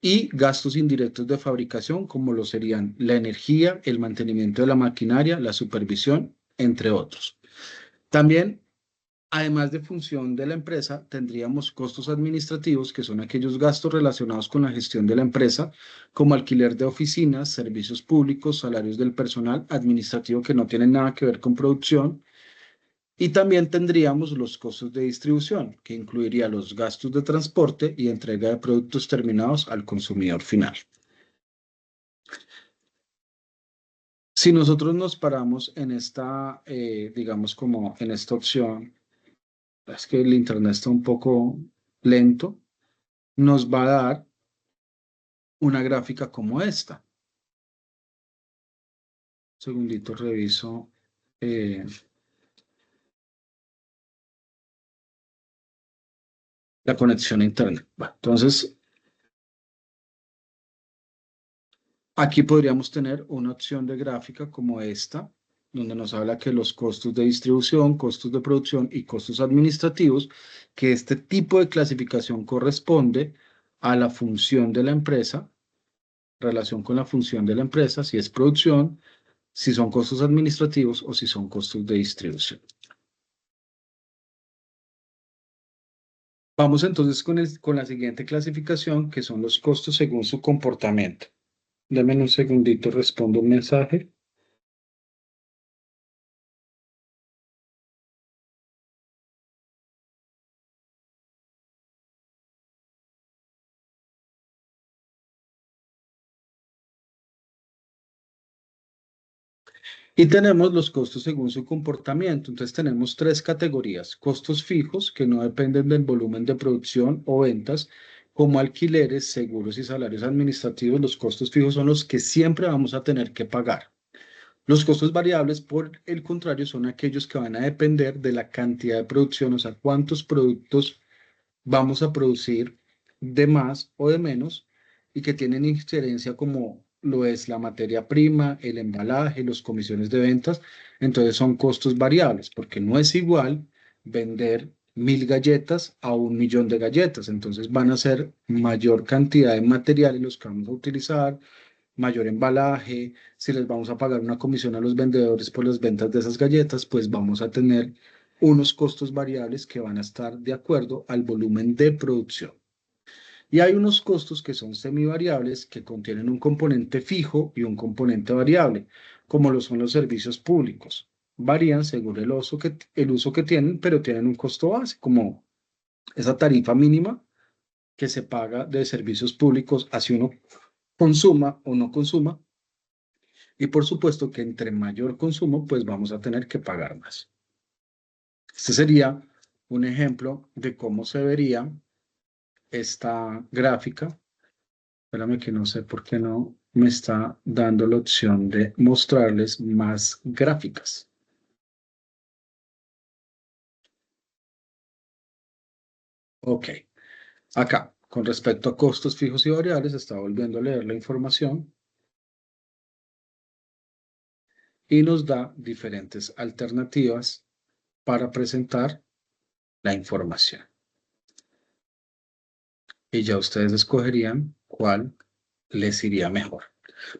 y gastos indirectos de fabricación, como lo serían la energía, el mantenimiento de la maquinaria, la supervisión, entre otros. También, además de función de la empresa, tendríamos costos administrativos, que son aquellos gastos relacionados con la gestión de la empresa, como alquiler de oficinas, servicios públicos, salarios del personal administrativo que no tienen nada que ver con producción. Y también tendríamos los costos de distribución, que incluiría los gastos de transporte y entrega de productos terminados al consumidor final. Si nosotros nos paramos en esta, digamos como en esta opción, es que el internet está un poco lento, nos va a dar una gráfica como esta. Un segundito, reviso. La conexión a internet. Bueno, entonces, aquí podríamos tener una opción de gráfica como esta, donde nos habla que los costos de distribución, costos de producción y costos administrativos, que este tipo de clasificación corresponde a la función de la empresa, relación con la función de la empresa, si es producción, si son costos administrativos o si son costos de distribución. Vamos entonces con la siguiente clasificación, que son los costos según su comportamiento. Dame un segundito, respondo un mensaje. Y tenemos los costos según su comportamiento. Entonces tenemos tres categorías: costos fijos, que no dependen del volumen de producción o ventas, como alquileres, seguros y salarios administrativos. Los costos fijos son los que siempre vamos a tener que pagar. Los costos variables, por el contrario, son aquellos que van a depender de la cantidad de producción, o sea, cuántos productos vamos a producir de más o de menos y que tienen injerencia como lo es la materia prima, el embalaje, las comisiones de ventas. Entonces son costos variables porque no es igual vender 1.000 galletas a 1.000.000 de galletas. Entonces van a ser mayor cantidad de materiales los que vamos a utilizar, mayor embalaje. Si les vamos a pagar una comisión a los vendedores por las ventas de esas galletas, pues vamos a tener unos costos variables que van a estar de acuerdo al volumen de producción. Y hay unos costos que son semivariables que contienen un componente fijo y un componente variable, como lo son los servicios públicos. Varían según el uso que tienen, pero tienen un costo base, como esa tarifa mínima que se paga de servicios públicos, así uno consuma o no consuma. Y por supuesto que entre mayor consumo, pues vamos a tener que pagar más. Este sería un ejemplo de cómo se vería esta gráfica. Espérame que no sé por qué no me está dando la opción de mostrarles más gráficas. Ok, acá, con respecto a costos fijos y variables, está volviendo a leer la información y nos da diferentes alternativas para presentar la información. Y ya ustedes escogerían cuál les iría mejor.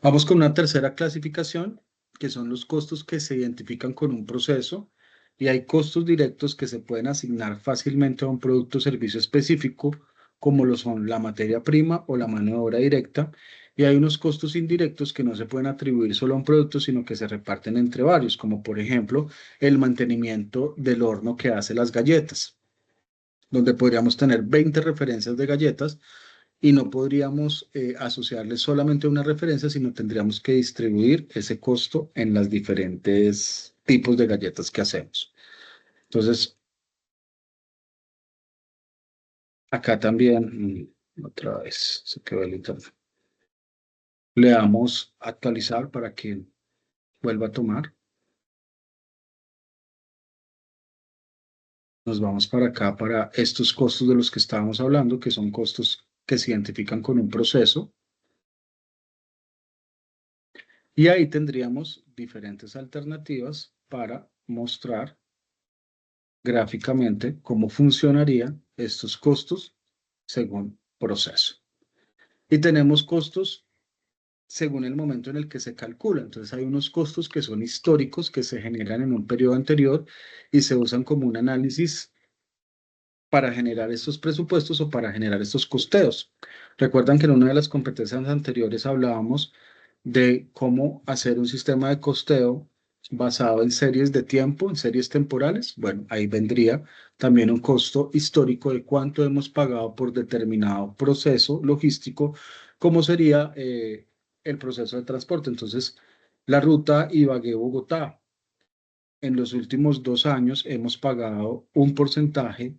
Vamos con una tercera clasificación, que son los costos que se identifican con un proceso, y hay costos directos que se pueden asignar fácilmente a un producto o servicio específico, como lo son la materia prima o la mano de obra directa, y hay unos costos indirectos que no se pueden atribuir solo a un producto, sino que se reparten entre varios, como por ejemplo el mantenimiento del horno que hace las galletas, donde podríamos tener 20 referencias de galletas y no podríamos asociarle solamente una referencia, sino tendríamos que distribuir ese costo en las diferentes tipos de galletas que hacemos. Entonces, acá también, otra vez, se quedó el internet. Le damos actualizar para que vuelva a tomar. Nos vamos para acá, para estos costos de los que estábamos hablando, que son costos que se identifican con un proceso. Y ahí tendríamos diferentes alternativas para mostrar gráficamente cómo funcionarían estos costos según proceso. Y tenemos costos según el momento en el que se calcula. Entonces hay unos costos que son históricos, que se generan en un periodo anterior y se usan como un análisis para generar estos presupuestos o para generar estos costeos. Recuerdan que en una de las competencias anteriores hablábamos de cómo hacer un sistema de costeo basado en series de tiempo, en series temporales. Bueno, ahí vendría también un costo histórico de cuánto hemos pagado por determinado proceso logístico, como sería el proceso de transporte. Entonces, la ruta Ibagué-Bogotá. En los últimos 2 años hemos pagado un porcentaje,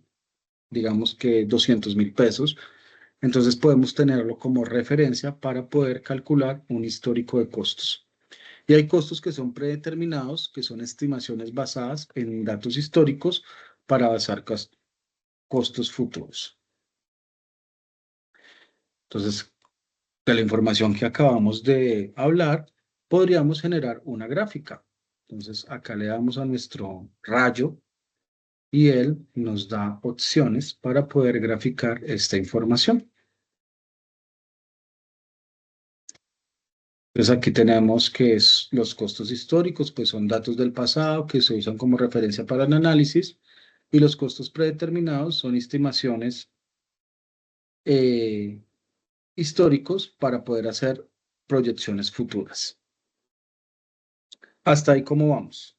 digamos que 200.000 pesos. Entonces podemos tenerlo como referencia para poder calcular un histórico de costos. Y hay costos que son predeterminados, que son estimaciones basadas en datos históricos para basar costos futuros. Entonces, de la información que acabamos de hablar, podríamos generar una gráfica. Entonces, acá le damos a nuestro rayo y él nos da opciones para poder graficar esta información. Entonces aquí tenemos que los costos históricos, pues son datos del pasado que se usan como referencia para el análisis, y los costos predeterminados son estimaciones históricos para poder hacer proyecciones futuras. Hasta ahí, ¿cómo vamos?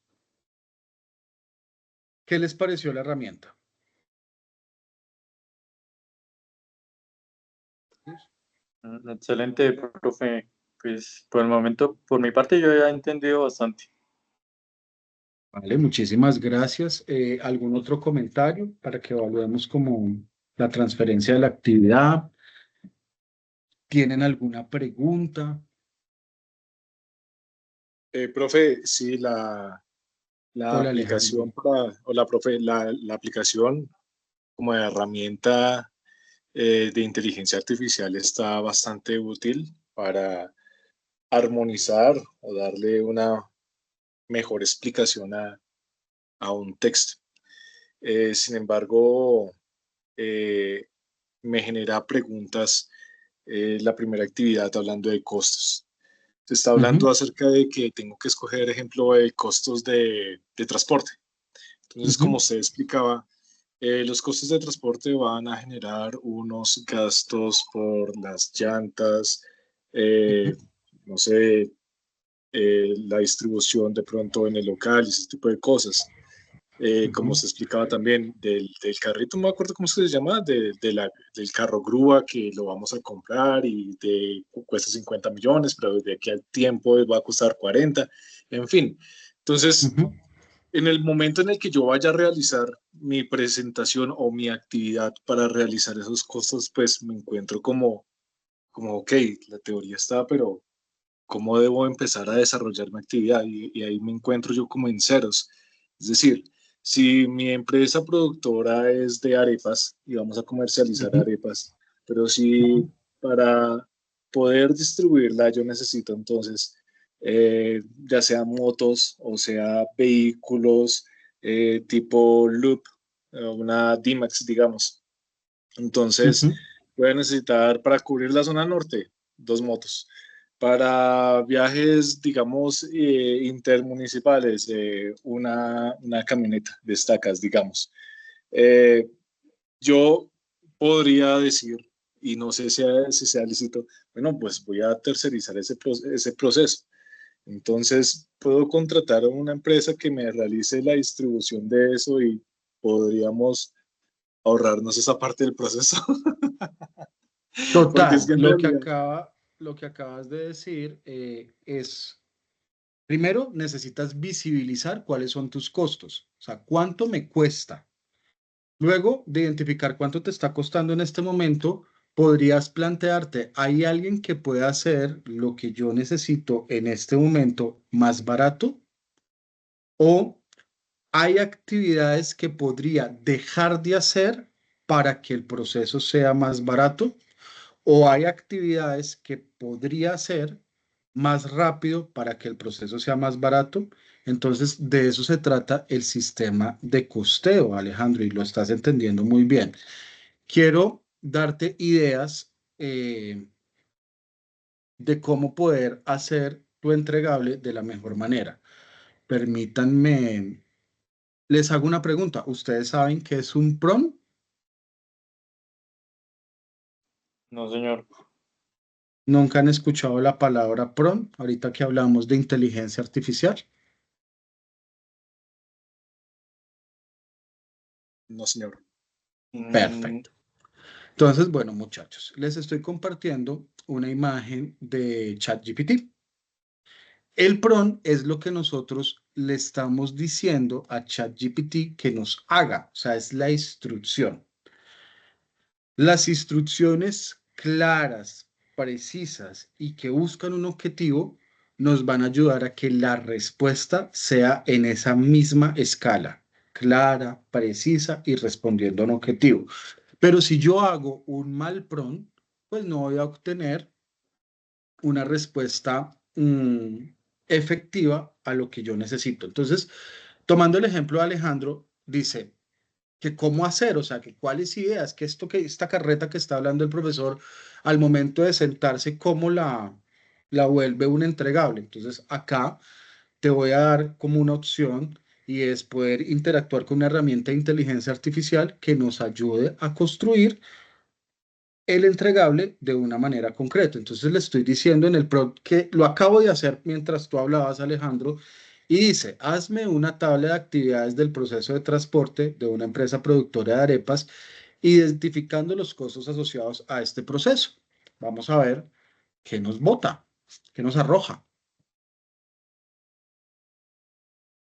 ¿Qué les pareció la herramienta? Excelente, profe. Pues por el momento, por mi parte, yo ya he entendido bastante. Vale, muchísimas gracias. ¿Algún otro comentario para que evaluemos como la transferencia de la actividad? ¿Tienen alguna pregunta? Profe, sí, la Hola Alejandro. aplicación hola, profe, la aplicación como herramienta de inteligencia artificial está bastante útil para armonizar o darle una mejor explicación a un texto. Sin embargo, eh, me genera preguntas la primera actividad hablando de costos. Se está hablando Ujú, acerca de que tengo que escoger ejemplo de costos de transporte. Entonces, como ujú, usted explicaba, los costos de transporte van a generar unos gastos por las llantas, ujú, eh, no sé, la distribución de pronto en el local y ese tipo de cosas. Como ujú, se explicaba también, del carrito, no me acuerdo cómo se llama, del carro grúa que lo vamos a comprar y cuesta 50 millones, pero de aquí al tiempo va a costar 40, en fin. Entonces, ujú. en el momento en el que yo vaya a realizar mi presentación o mi actividad para realizar esos costos, pues me encuentro como ok, la teoría está, pero ¿cómo debo empezar a desarrollar mi actividad? Y ahí me encuentro yo como en ceros. Es decir, si mi empresa productora es de arepas y vamos a comercializar Ujú, arepas, pero si ujú, para poder distribuirla yo necesito entonces, ya sea motos o sea vehículos tipo Loop, una D-Max, digamos. Entonces, ujú, voy a necesitar para cubrir la zona norte, dos motos. Para viajes, digamos, intermunicipales, una camioneta de estacas, digamos. Eh, yo podría decir, y no sé si sea lícito, bueno, pues voy a tercerizar ese proceso. Entonces, puedo contratar a una empresa que me realice la distribución de eso y podríamos ahorrarnos esa parte del proceso. Porque es Total, que en realidad, lo que acabas de decir es, primero necesitas visibilizar cuáles son tus costos, o sea, cuánto me cuesta. Luego de identificar cuánto te está costando en este momento, podrías plantearte, ¿hay alguien que pueda hacer lo que yo necesito en este momento más barato? ¿O hay actividades que podría dejar de hacer para que el proceso sea más barato? ¿O hay actividades que podría hacer más rápido para que el proceso sea más barato? Entonces, de eso se trata el sistema de costeo, Alejandro, y lo estás entendiendo muy bien. Quiero darte ideas de cómo poder hacer tu entregable de la mejor manera. Permítanme, les hago una pregunta. ¿Ustedes saben qué es un PROM? No, señor. ¿Nunca han escuchado la palabra PROM ahorita que hablamos de inteligencia artificial? no, señor. Mm, Perfecto. Entonces, bueno, muchachos, les estoy compartiendo una imagen de ChatGPT. El prompt es lo que nosotros le estamos diciendo a ChatGPT que nos haga, o sea, es la instrucción. Las instrucciones claras, precisas y que buscan un objetivo nos van a ayudar a que la respuesta sea en esa misma escala, clara, precisa y respondiendo a un objetivo. Pero si yo hago un mal prompt, pues no voy a obtener una respuesta efectiva a lo que yo necesito. Entonces, tomando el ejemplo de Alejandro, dice que cómo hacer, o sea, que cuáles ideas, que esto que esta carreta que está hablando el profesor al momento de sentarse, cómo la vuelve un entregable. Entonces, acá te voy a dar como una opción y es poder interactuar con una herramienta de inteligencia artificial que nos ayude a construir el entregable de una manera concreta. Entonces le estoy diciendo en el prompt que lo acabo de hacer mientras tú hablabas, Alejandro, y dice, hazme una tabla de actividades del proceso de transporte de una empresa productora de arepas, identificando los costos asociados a este proceso. Vamos a ver qué nos bota, qué nos arroja.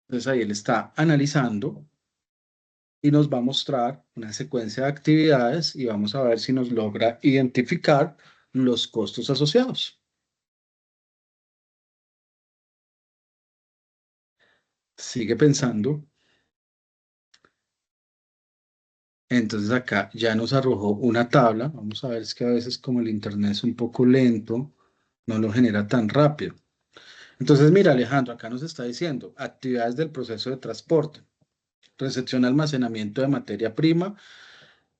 Entonces ahí él está analizando y nos va a mostrar una secuencia de actividades y vamos a ver si nos logra identificar los costos asociados. sigue pensando. Entonces acá ya nos arrojó una tabla. Vamos a ver, es que a veces como el internet es un poco lento, no lo genera tan rápido. Entonces, mira, Alejandro, acá nos está diciendo actividades del proceso de transporte, recepción, almacenamiento de materia prima,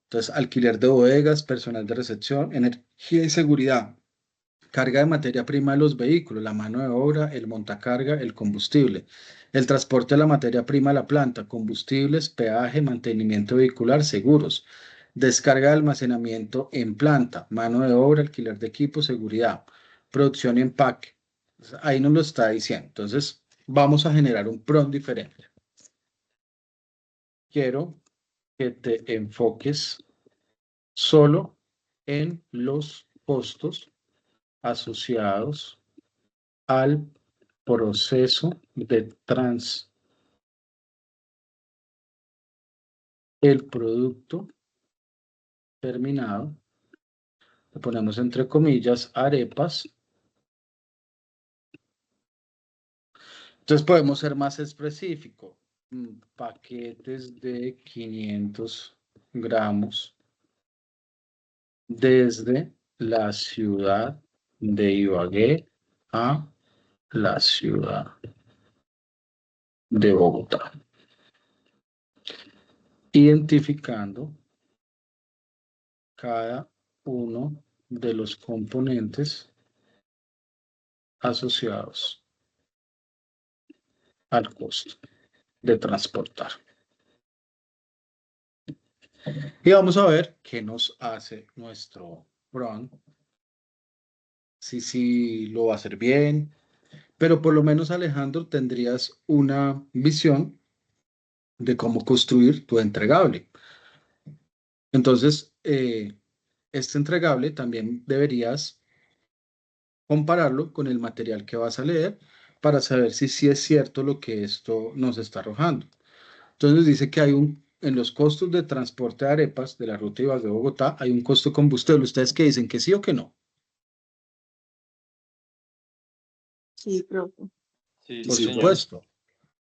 entonces alquiler de bodegas, personal de recepción, energía y seguridad, carga de materia prima de los vehículos, la mano de obra, el montacarga, el combustible, el transporte de la materia prima a la planta, combustibles, peaje, mantenimiento vehicular, seguros, descarga de almacenamiento en planta, mano de obra, alquiler de equipo, seguridad, producción y empaque. Ahí nos lo está diciendo. Entonces, vamos a generar un prompt diferente. Quiero que te enfoques solo en los costos asociados al proceso de el producto terminado, le ponemos entre comillas arepas. Entonces podemos ser más específico. Paquetes de 500 gramos desde la ciudad de Ibagué a la ciudad de Bogotá, identificando cada uno de los componentes asociados al costo de transportar. Y vamos a ver qué nos hace nuestro prompt. Si lo va a hacer bien, pero por lo menos, Alejandro, tendrías una visión de cómo construir tu entregable. Entonces, este entregable también deberías compararlo con el material que vas a leer para saber si sí es cierto lo que esto nos está arrojando. Entonces dice que en los costos de transporte de arepas de la ruta Ibagué-Bogotá hay un costo de combustible. ¿Ustedes qué dicen? ¿Que sí o que no? Sí, profe. Sí, Por sí, señor. supuesto.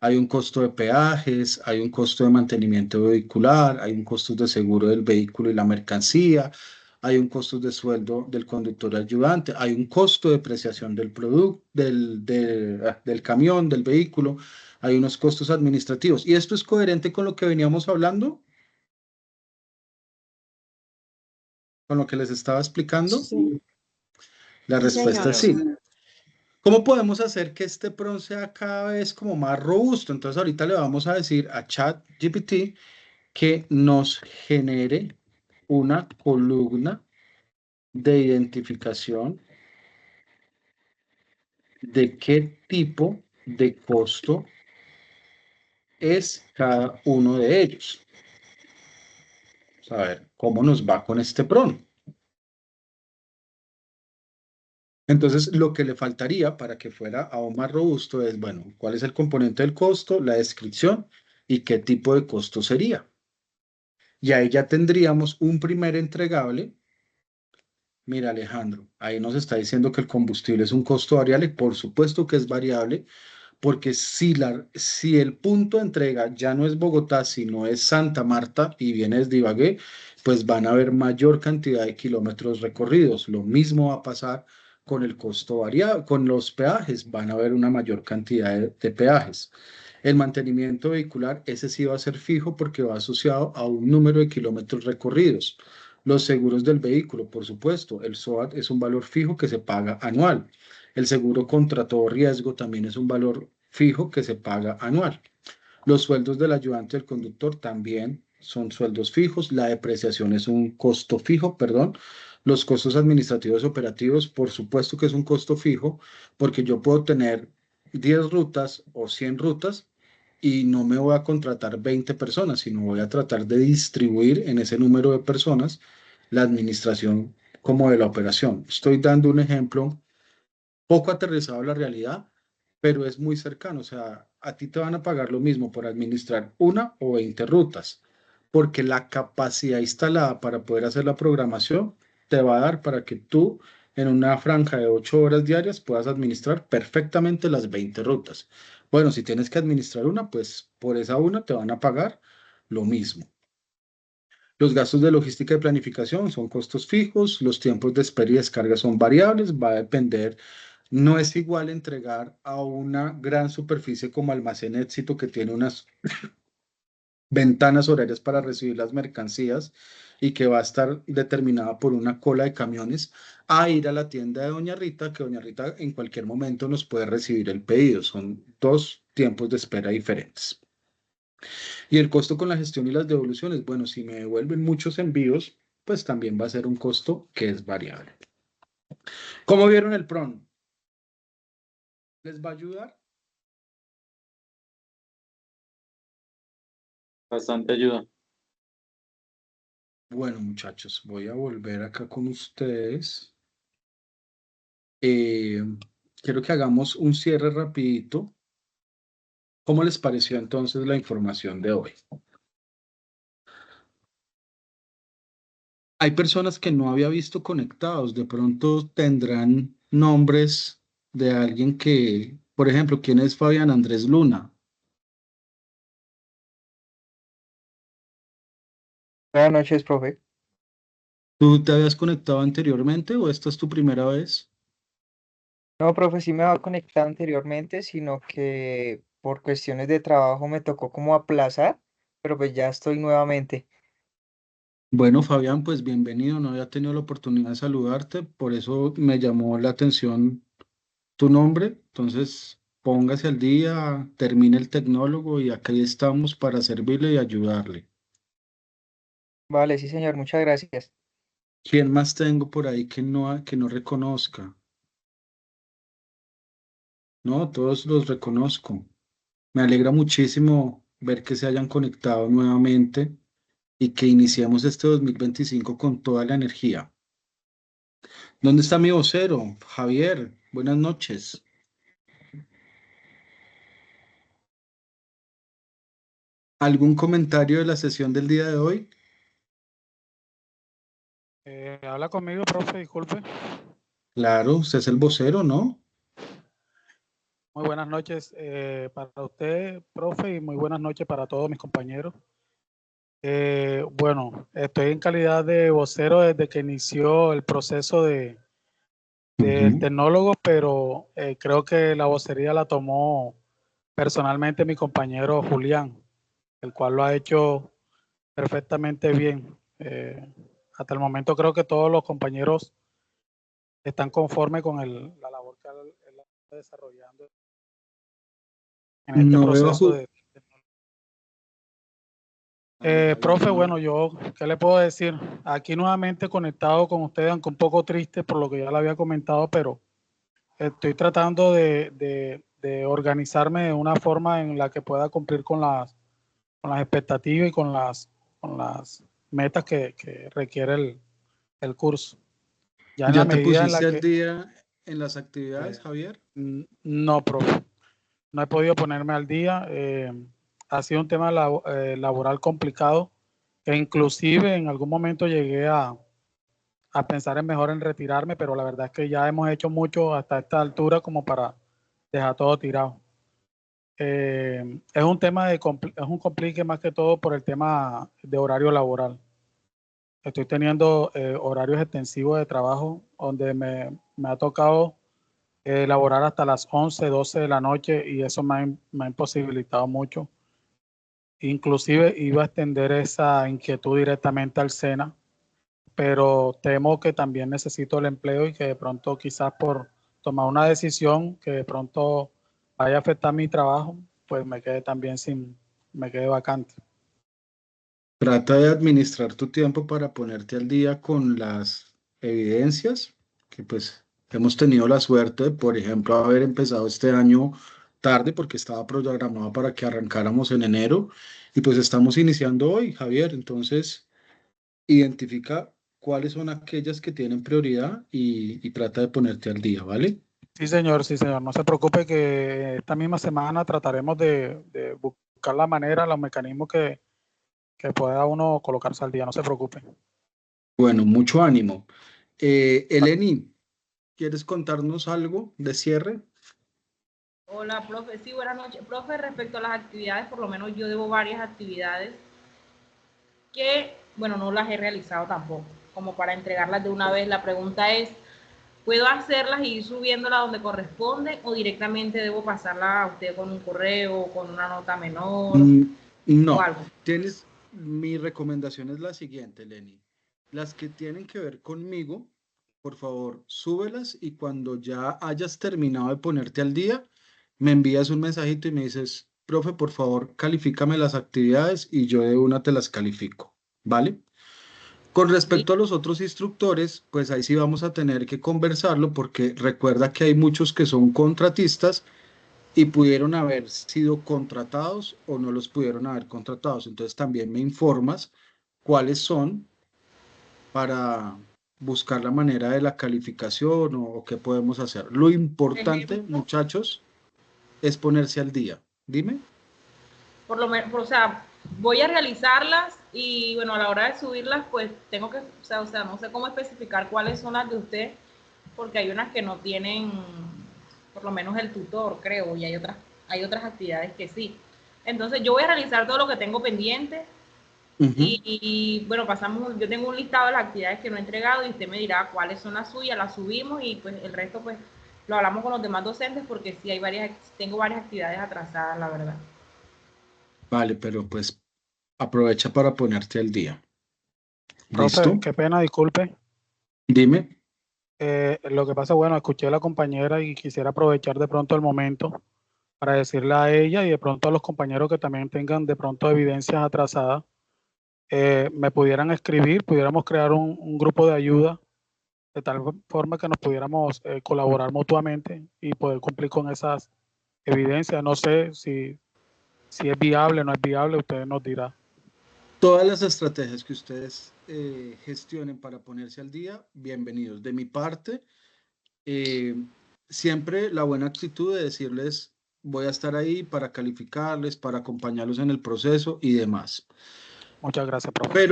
Hay un costo de peajes, hay un costo de mantenimiento vehicular, hay un costo de seguro del vehículo y la mercancía, hay un costo de sueldo del conductor ayudante, hay un costo de depreciación del producto, del camión, del vehículo, hay unos costos administrativos. ¿Y esto es coherente con lo que veníamos hablando? ¿Con lo que les estaba explicando? Sí, La sí, respuesta es señor. sí. ¿Cómo podemos hacer que este prompt sea cada vez como más robusto? Entonces ahorita le vamos a decir a ChatGPT que nos genere una columna de identificación de qué tipo de costo es cada uno de ellos. Vamos a ver cómo nos va con este prompt. Entonces, lo que le faltaría para que fuera aún más robusto es, bueno, cuál es el componente del costo, la descripción y qué tipo de costo sería. Y ahí ya tendríamos un primer entregable. Mira, Alejandro, ahí nos está diciendo que el combustible es un costo variable. Por supuesto que es variable, porque si el punto de entrega ya no es Bogotá, sino es Santa Marta y viene desde Ibagué, pues van a haber mayor cantidad de kilómetros recorridos. Lo mismo va a pasar con el costo variable, con los peajes, van a haber una mayor cantidad de peajes. El mantenimiento vehicular, ese sí va a ser fijo porque va asociado a un número de kilómetros recorridos. Los seguros del vehículo, por supuesto, el SOAT es un valor fijo que se paga anual. El seguro contra todo riesgo también es un valor fijo que se paga anual. Los sueldos del ayudante del conductor también son sueldos fijos. La depreciación es un costo fijo, perdón. Los costos administrativos operativos, por supuesto que es un costo fijo, porque yo puedo tener 10 rutas o 100 rutas y no me voy a contratar 20 personas, sino voy a tratar de distribuir en ese número de personas la administración como de la operación. Estoy dando un ejemplo poco aterrizado a la realidad, pero es muy cercano. O sea, a ti te van a pagar lo mismo por administrar una o 20 rutas, porque la capacidad instalada para poder hacer la programación te va a dar para que tú en una franja de 8 horas diarias puedas administrar perfectamente las 20 rutas. Bueno, si tienes que administrar una, pues por esa una te van a pagar lo mismo. Los gastos de logística y planificación son costos fijos, los tiempos de espera y descarga son variables, va a depender. No es igual entregar a una gran superficie como Almacén Éxito, que tiene unas ventanas horarias para recibir las mercancías y que va a estar determinada por una cola de camiones, a ir a la tienda de Doña Rita, que Doña Rita en cualquier momento nos puede recibir el pedido. Son dos tiempos de espera diferentes. Y el costo con la gestión y las devoluciones, bueno, si me devuelven muchos envíos, pues también va a ser un costo que es variable. ¿Cómo vieron el PRON? ¿Les va a ayudar? Bastante ayuda. Bueno, muchachos, voy a volver acá con ustedes. Quiero que hagamos un cierre rapidito. ¿Cómo les pareció entonces la información de hoy? Hay personas que no había visto conectados. De pronto tendrán nombres de alguien que, por ejemplo, ¿quién es Fabián Andrés Luna? Buenas noches, profe. ¿Tú te habías conectado anteriormente o esta es tu primera vez? No, profe, sí me había conectado anteriormente, sino que por cuestiones de trabajo me tocó como aplazar, pero pues ya estoy nuevamente. Bueno, Fabián, pues bienvenido. No había tenido la oportunidad de saludarte, por eso me llamó la atención tu nombre. Entonces, póngase al día, termine el tecnólogo y aquí estamos para servirle y ayudarle. Vale, sí, señor, muchas gracias. ¿Quién más tengo por ahí que no reconozca? No, todos los reconozco. Me alegra muchísimo ver que se hayan conectado nuevamente y que iniciemos este 2025 con toda la energía. ¿Dónde está mi vocero? Javier, buenas noches. ¿Algún comentario de la sesión del día de hoy? Habla conmigo, profe, disculpe. Claro, usted es el vocero, ¿no? Muy buenas noches para usted, profe, y muy buenas noches para todos mis compañeros. Bueno, estoy en calidad de vocero desde que inició el proceso del tecnólogo, pero creo que la vocería la tomó personalmente mi compañero Julián, el cual lo ha hecho perfectamente bien. Hasta el momento creo que todos los compañeros están conformes con la labor que él está desarrollando en este No veo, proceso de... profe, bueno, yo, ¿qué le puedo decir? Aquí nuevamente conectado con ustedes, aunque un poco triste por lo que ya le había comentado, pero estoy tratando de organizarme de una forma en la que pueda cumplir con las expectativas y con las metas que requiere el curso. Ya en la ¿ya te medida en la pusiste al que... día en las actividades, Javier? No, profe. No he podido ponerme al día. Ha sido un tema laboral complicado, e inclusive en algún momento llegué a pensar en mejor en retirarme, pero la verdad es que ya hemos hecho mucho hasta esta altura como para dejar todo tirado. Es un tema es un complique más que todo por el tema de horario laboral. Estoy teniendo horarios extensivos de trabajo donde me ha tocado laborar hasta las 11, 12 de la noche y eso me ha imposibilitado mucho. Inclusive iba a extender esa inquietud directamente al SENA, pero temo que también necesito el empleo y que de pronto quizás por tomar una decisión que de pronto vaya a afectar mi trabajo, pues me quede vacante. Trata de administrar tu tiempo para ponerte al día con las evidencias, que pues hemos tenido la suerte de, por ejemplo, haber empezado este año tarde porque estaba programado para que arrancáramos en enero y pues estamos iniciando hoy, Javier. Entonces, identifica cuáles son aquellas que tienen prioridad y trata de ponerte al día, ¿vale? Sí, señor, sí, señor. No se preocupe que esta misma semana trataremos de buscar la manera, los mecanismos que pueda uno colocarse al día. No se preocupe. Bueno, mucho ánimo. Eleni, ¿quieres contarnos algo de cierre? Hola, profe. Sí, buenas noches. Profe, respecto a las actividades, por lo menos yo debo varias actividades que, bueno, no las he realizado tampoco, como para entregarlas de una vez. La pregunta es, ¿puedo hacerlas y ir subiéndolas donde corresponde o directamente debo pasarla a usted con un correo, con una nota menor o No, algo? mi recomendación es la siguiente, Lenny. Las que tienen que ver conmigo, por favor, súbelas y cuando ya hayas terminado de ponerte al día, me envías un mensajito y me dices, profe, por favor, califícame las actividades y yo de una te las califico, ¿vale? Con respecto a los otros instructores, pues ahí sí vamos a tener que conversarlo porque recuerda que hay muchos que son contratistas y pudieron haber sido contratados o no los pudieron haber contratados. Entonces también me informas cuáles son para buscar la manera de la calificación o qué podemos hacer. Lo importante, muchachos, es ponerse al día. Dime. Por lo menos, o sea, voy a realizarlas y bueno, a la hora de subirlas, pues tengo que, o sea, no sé cómo especificar cuáles son las de usted, porque hay unas que no tienen, por lo menos el tutor, creo, y hay otras actividades que sí. Entonces yo voy a realizar todo lo que tengo pendiente y bueno, yo tengo un listado de las actividades que no he entregado y usted me dirá cuáles son las suyas, las subimos y pues el resto pues lo hablamos con los demás docentes porque sí tengo varias actividades atrasadas, la verdad. Vale, pero pues aprovecha para ponerte al día. Profe, ¿Listo? qué pena, disculpe. Dime. Lo que pasa, bueno, escuché a la compañera y quisiera aprovechar de pronto el momento para decirle a ella y de pronto a los compañeros que también tengan de pronto evidencias atrasadas, me pudieran escribir, pudiéramos crear un grupo de ayuda de tal forma que nos pudiéramos colaborar mutuamente y poder cumplir con esas evidencias. No sé si es viable o no es viable, usted nos dirá. Todas las estrategias que ustedes gestionen para ponerse al día, bienvenidos. De mi parte, siempre la buena actitud de decirles, voy a estar ahí para calificarles, para acompañarlos en el proceso y demás. Muchas gracias, profe.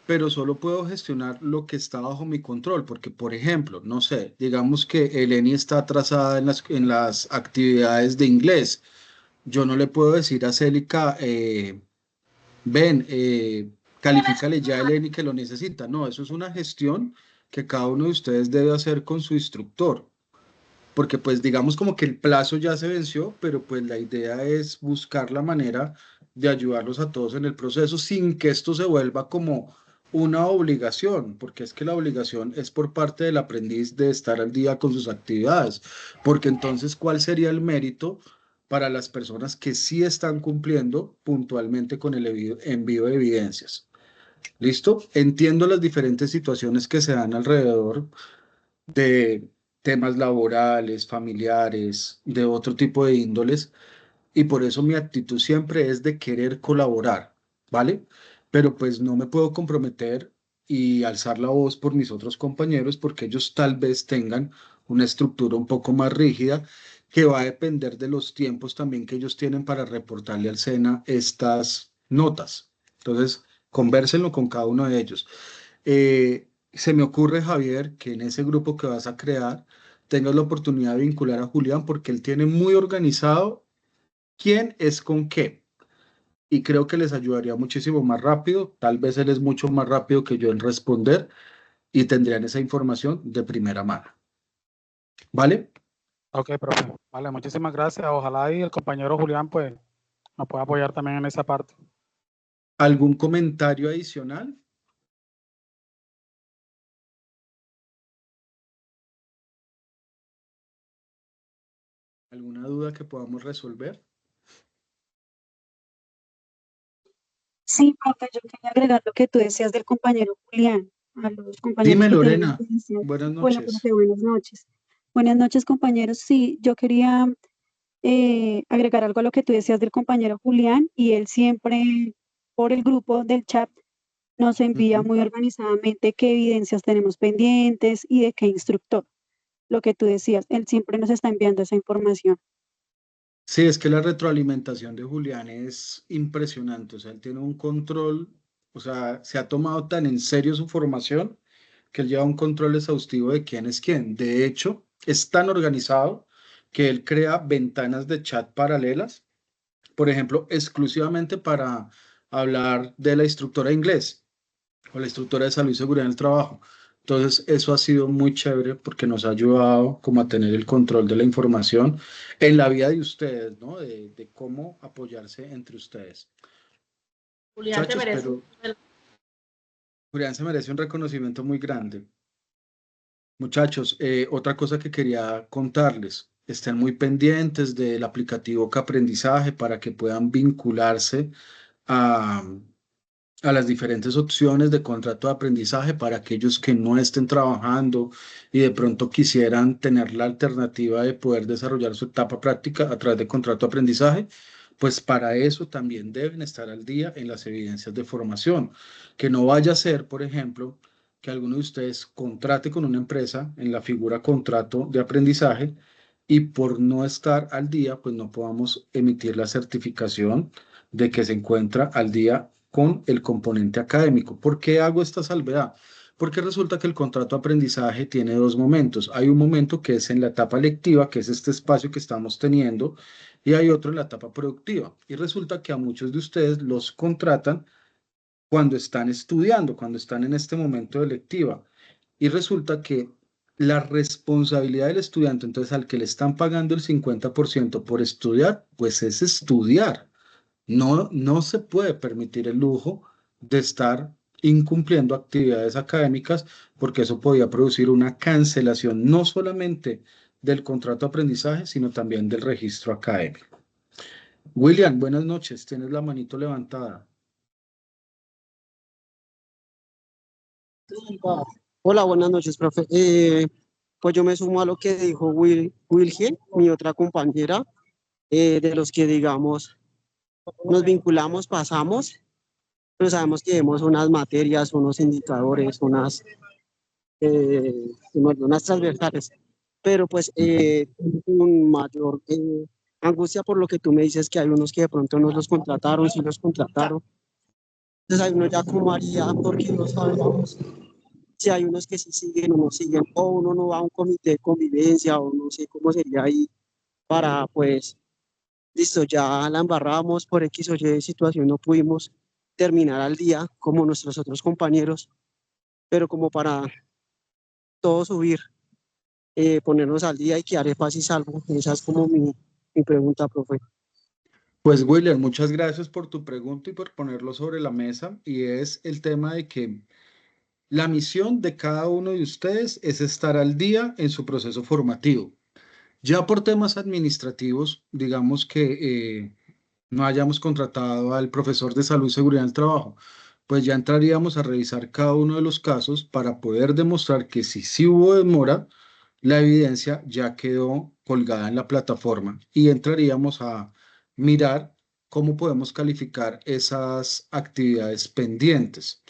Pero solo puedo gestionar lo que está bajo mi control, porque, por ejemplo, no sé, digamos que Eleni está atrasada en las actividades de inglés. Yo no le puedo decir a Célica, ven, califícale ya a Eleni que lo necesita. No, eso es una gestión que cada uno de ustedes debe hacer con su instructor. Porque pues digamos como que el plazo ya se venció, pero pues la idea es buscar la manera de ayudarlos a todos en el proceso sin que esto se vuelva como una obligación, porque es que la obligación es por parte del aprendiz de estar al día con sus actividades, porque entonces, ¿cuál sería el mérito para las personas que sí están cumpliendo puntualmente con el envío de evidencias? ¿Listo? Entiendo las diferentes situaciones que se dan alrededor de temas laborales, familiares, de otro tipo de índoles, y por eso mi actitud siempre es de querer colaborar, ¿vale? Pero pues no me puedo comprometer y alzar la voz por mis otros compañeros porque ellos tal vez tengan una estructura un poco más rígida que va a depender de los tiempos también que ellos tienen para reportarle al SENA estas notas. Entonces, convérsenlo con cada uno de ellos. Se me ocurre, Javier, que en ese grupo que vas a crear tengas la oportunidad de vincular a Julián porque él tiene muy organizado quién es con qué. Y creo que les ayudaría muchísimo más rápido. Tal vez él es mucho más rápido que yo en responder y tendrían esa información de primera mano. ¿Vale? Ok, profe. Vale, muchísimas gracias. Ojalá y el compañero Julián pues nos pueda apoyar también en esa parte. ¿Algún comentario adicional? ¿Alguna duda que podamos resolver? Sí, profe, yo quería agregar lo que tú decías del compañero Julián, a los compañeros Dime, que tienen Lorena. evidencias. Buenas Hola, noches. profe, buenas noches. Buenas noches, compañeros. Sí, yo quería agregar algo a lo que tú decías del compañero Julián, y él siempre por el grupo del chat nos envía muy organizadamente qué evidencias tenemos pendientes y de qué instructor. Lo que tú decías, él siempre nos está enviando esa información. Sí, es que la retroalimentación de Julián es impresionante, o sea, él tiene un control, o sea, se ha tomado tan en serio su formación que él lleva un control exhaustivo de quién es quién. De hecho, es tan organizado que él crea ventanas de chat paralelas, por ejemplo, exclusivamente para hablar de la instructora de inglés o la instructora de salud y seguridad en el trabajo. Entonces, eso ha sido muy chévere porque nos ha ayudado como a tener el control de la información en la vida de ustedes, ¿no? De cómo apoyarse entre ustedes. Julián, te Muchachos, merece pero Julián se merece un reconocimiento muy grande. Muchachos, otra cosa que quería contarles, estén muy pendientes del aplicativo Caprendizaje para que puedan vincularse a, a las diferentes opciones de contrato de aprendizaje para aquellos que no estén trabajando y de pronto quisieran tener la alternativa de poder desarrollar su etapa práctica a través de contrato de aprendizaje, pues para eso también deben estar al día en las evidencias de formación. Que no vaya a ser, por ejemplo, que alguno de ustedes contrate con una empresa en la figura contrato de aprendizaje y por no estar al día, pues no podamos emitir la certificación de que se encuentra al día con el componente académico. ¿Por qué hago esta salvedad? Porque resulta que el contrato de aprendizaje tiene dos momentos. Hay un momento que es en la etapa lectiva, que es este espacio que estamos teniendo, y hay otro en la etapa productiva. Y resulta que a muchos de ustedes los contratan cuando están estudiando, cuando están en este momento de lectiva. Y resulta que la responsabilidad del estudiante, entonces al que le están pagando el 50% por estudiar, pues es estudiar. No se puede permitir el lujo de estar incumpliendo actividades académicas porque eso podía producir una cancelación no solamente del contrato de aprendizaje, sino también del registro académico. William, buenas noches. Tienes la manito levantada. Hola, buenas noches, profe. Pues yo me sumo a lo que dijo Wilgen, mi otra compañera, de los que, digamos, nos vinculamos, pasamos, pero sabemos que vemos unas materias, unos indicadores, unas transversales, pero pues un mayor angustia por lo que tú me dices que hay unos que de pronto no los contrataron, sí los contrataron. Entonces hay uno ya como haría porque no sabemos si hay unos que sí siguen o no siguen, o uno no va a un comité de convivencia, o no sé cómo sería ahí para, pues, listo, ya la embarramos por X o Y situación, no pudimos terminar al día como nuestros otros compañeros, pero como para todos subir, ponernos al día y quedar en paz y salvo. Esa es como mi pregunta, profe. Pues William, muchas gracias por tu pregunta y por ponerlo sobre la mesa. Y es el tema de que la misión de cada uno de ustedes es estar al día en su proceso formativo. Ya por temas administrativos, digamos que no hayamos contratado al profesor de salud y seguridad del trabajo, pues ya entraríamos a revisar cada uno de los casos para poder demostrar que si sí hubo demora, la evidencia ya quedó colgada en la plataforma y entraríamos a mirar cómo podemos calificar esas actividades pendientes.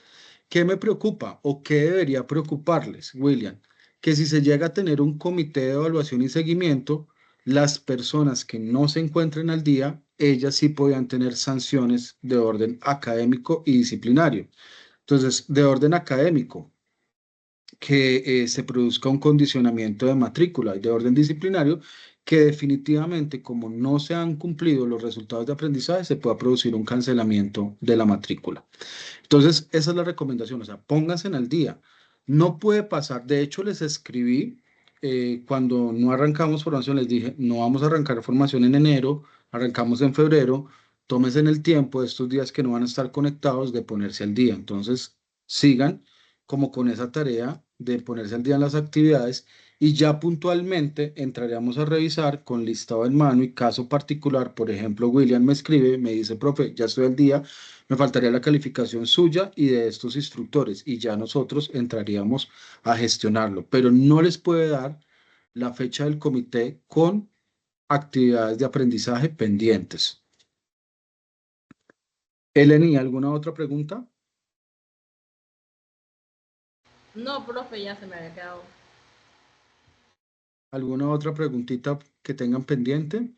¿Qué me preocupa o qué debería preocuparles, William? Que si se llega a tener un comité de evaluación y seguimiento, las personas que no se encuentren al día, ellas sí podían tener sanciones de orden académico y disciplinario. Entonces, de orden académico, que se produzca un condicionamiento de matrícula y de orden disciplinario, que definitivamente, como no se han cumplido los resultados de aprendizaje, se pueda producir un cancelamiento de la matrícula. Entonces, esa es la recomendación, o sea, pónganse al día. No puede pasar, de hecho, les escribí cuando no arrancamos formación, les dije, no vamos a arrancar formación en enero, arrancamos en febrero, tómense en el tiempo de estos días que no van a estar conectados de ponerse al día. Entonces, sigan como con esa tarea de ponerse al día en las actividades y ya puntualmente entraríamos a revisar con listado en mano y caso particular. Por ejemplo, William me escribe, me dice, profe, ya estoy al día, me faltaría la calificación suya y de estos instructores y ya nosotros entraríamos a gestionarlo, pero no les puede dar la fecha del comité con actividades de aprendizaje pendientes. Eleni, ¿alguna otra pregunta? No, profe, ya se me había quedado. ¿Alguna otra preguntita que tengan pendiente?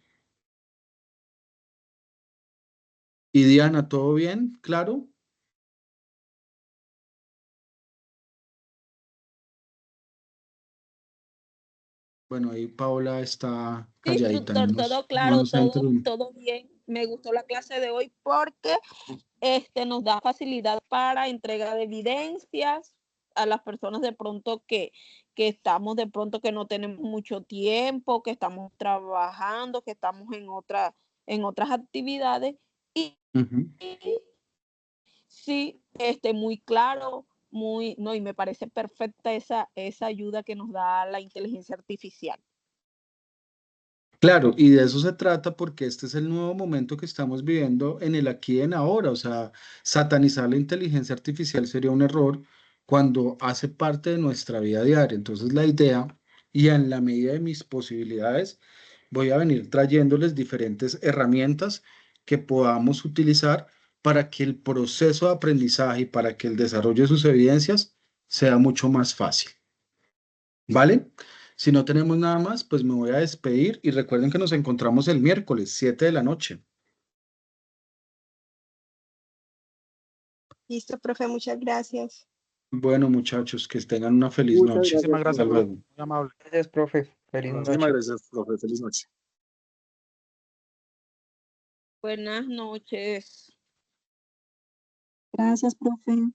Y Diana, ¿todo bien? ¿Claro? Bueno, ahí Paola está Sí, calladita, tutor, no todo claro, nos ha interrumpido. todo bien. Me gustó la clase de hoy porque nos da facilidad para entrega de evidencias a las personas de pronto que estamos de pronto que no tenemos mucho tiempo, que estamos trabajando, que estamos en otras actividades y Ujú. sí, muy claro, no, y me parece perfecta esa ayuda que nos da la inteligencia artificial. Claro, y de eso se trata porque este es el nuevo momento que estamos viviendo en el aquí y en ahora. O sea, satanizar la inteligencia artificial sería un error cuando hace parte de nuestra vida diaria. Entonces, la idea, y en la medida de mis posibilidades, voy a venir trayéndoles diferentes herramientas que podamos utilizar para que el proceso de aprendizaje y para que el desarrollo de sus evidencias sea mucho más fácil. ¿Vale? Si no tenemos nada más, pues me voy a despedir y recuerden que nos encontramos el miércoles, 7 de la noche. Listo, profe, muchas gracias. Bueno, muchachos, que tengan una feliz Muchas noche. Muchísimas gracias, Hasta gracias, profe. profe. luego. Muy amable. Gracias, profe. Feliz Muchísimas noche. gracias, profe. Feliz noche. Buenas noches. Gracias, profe.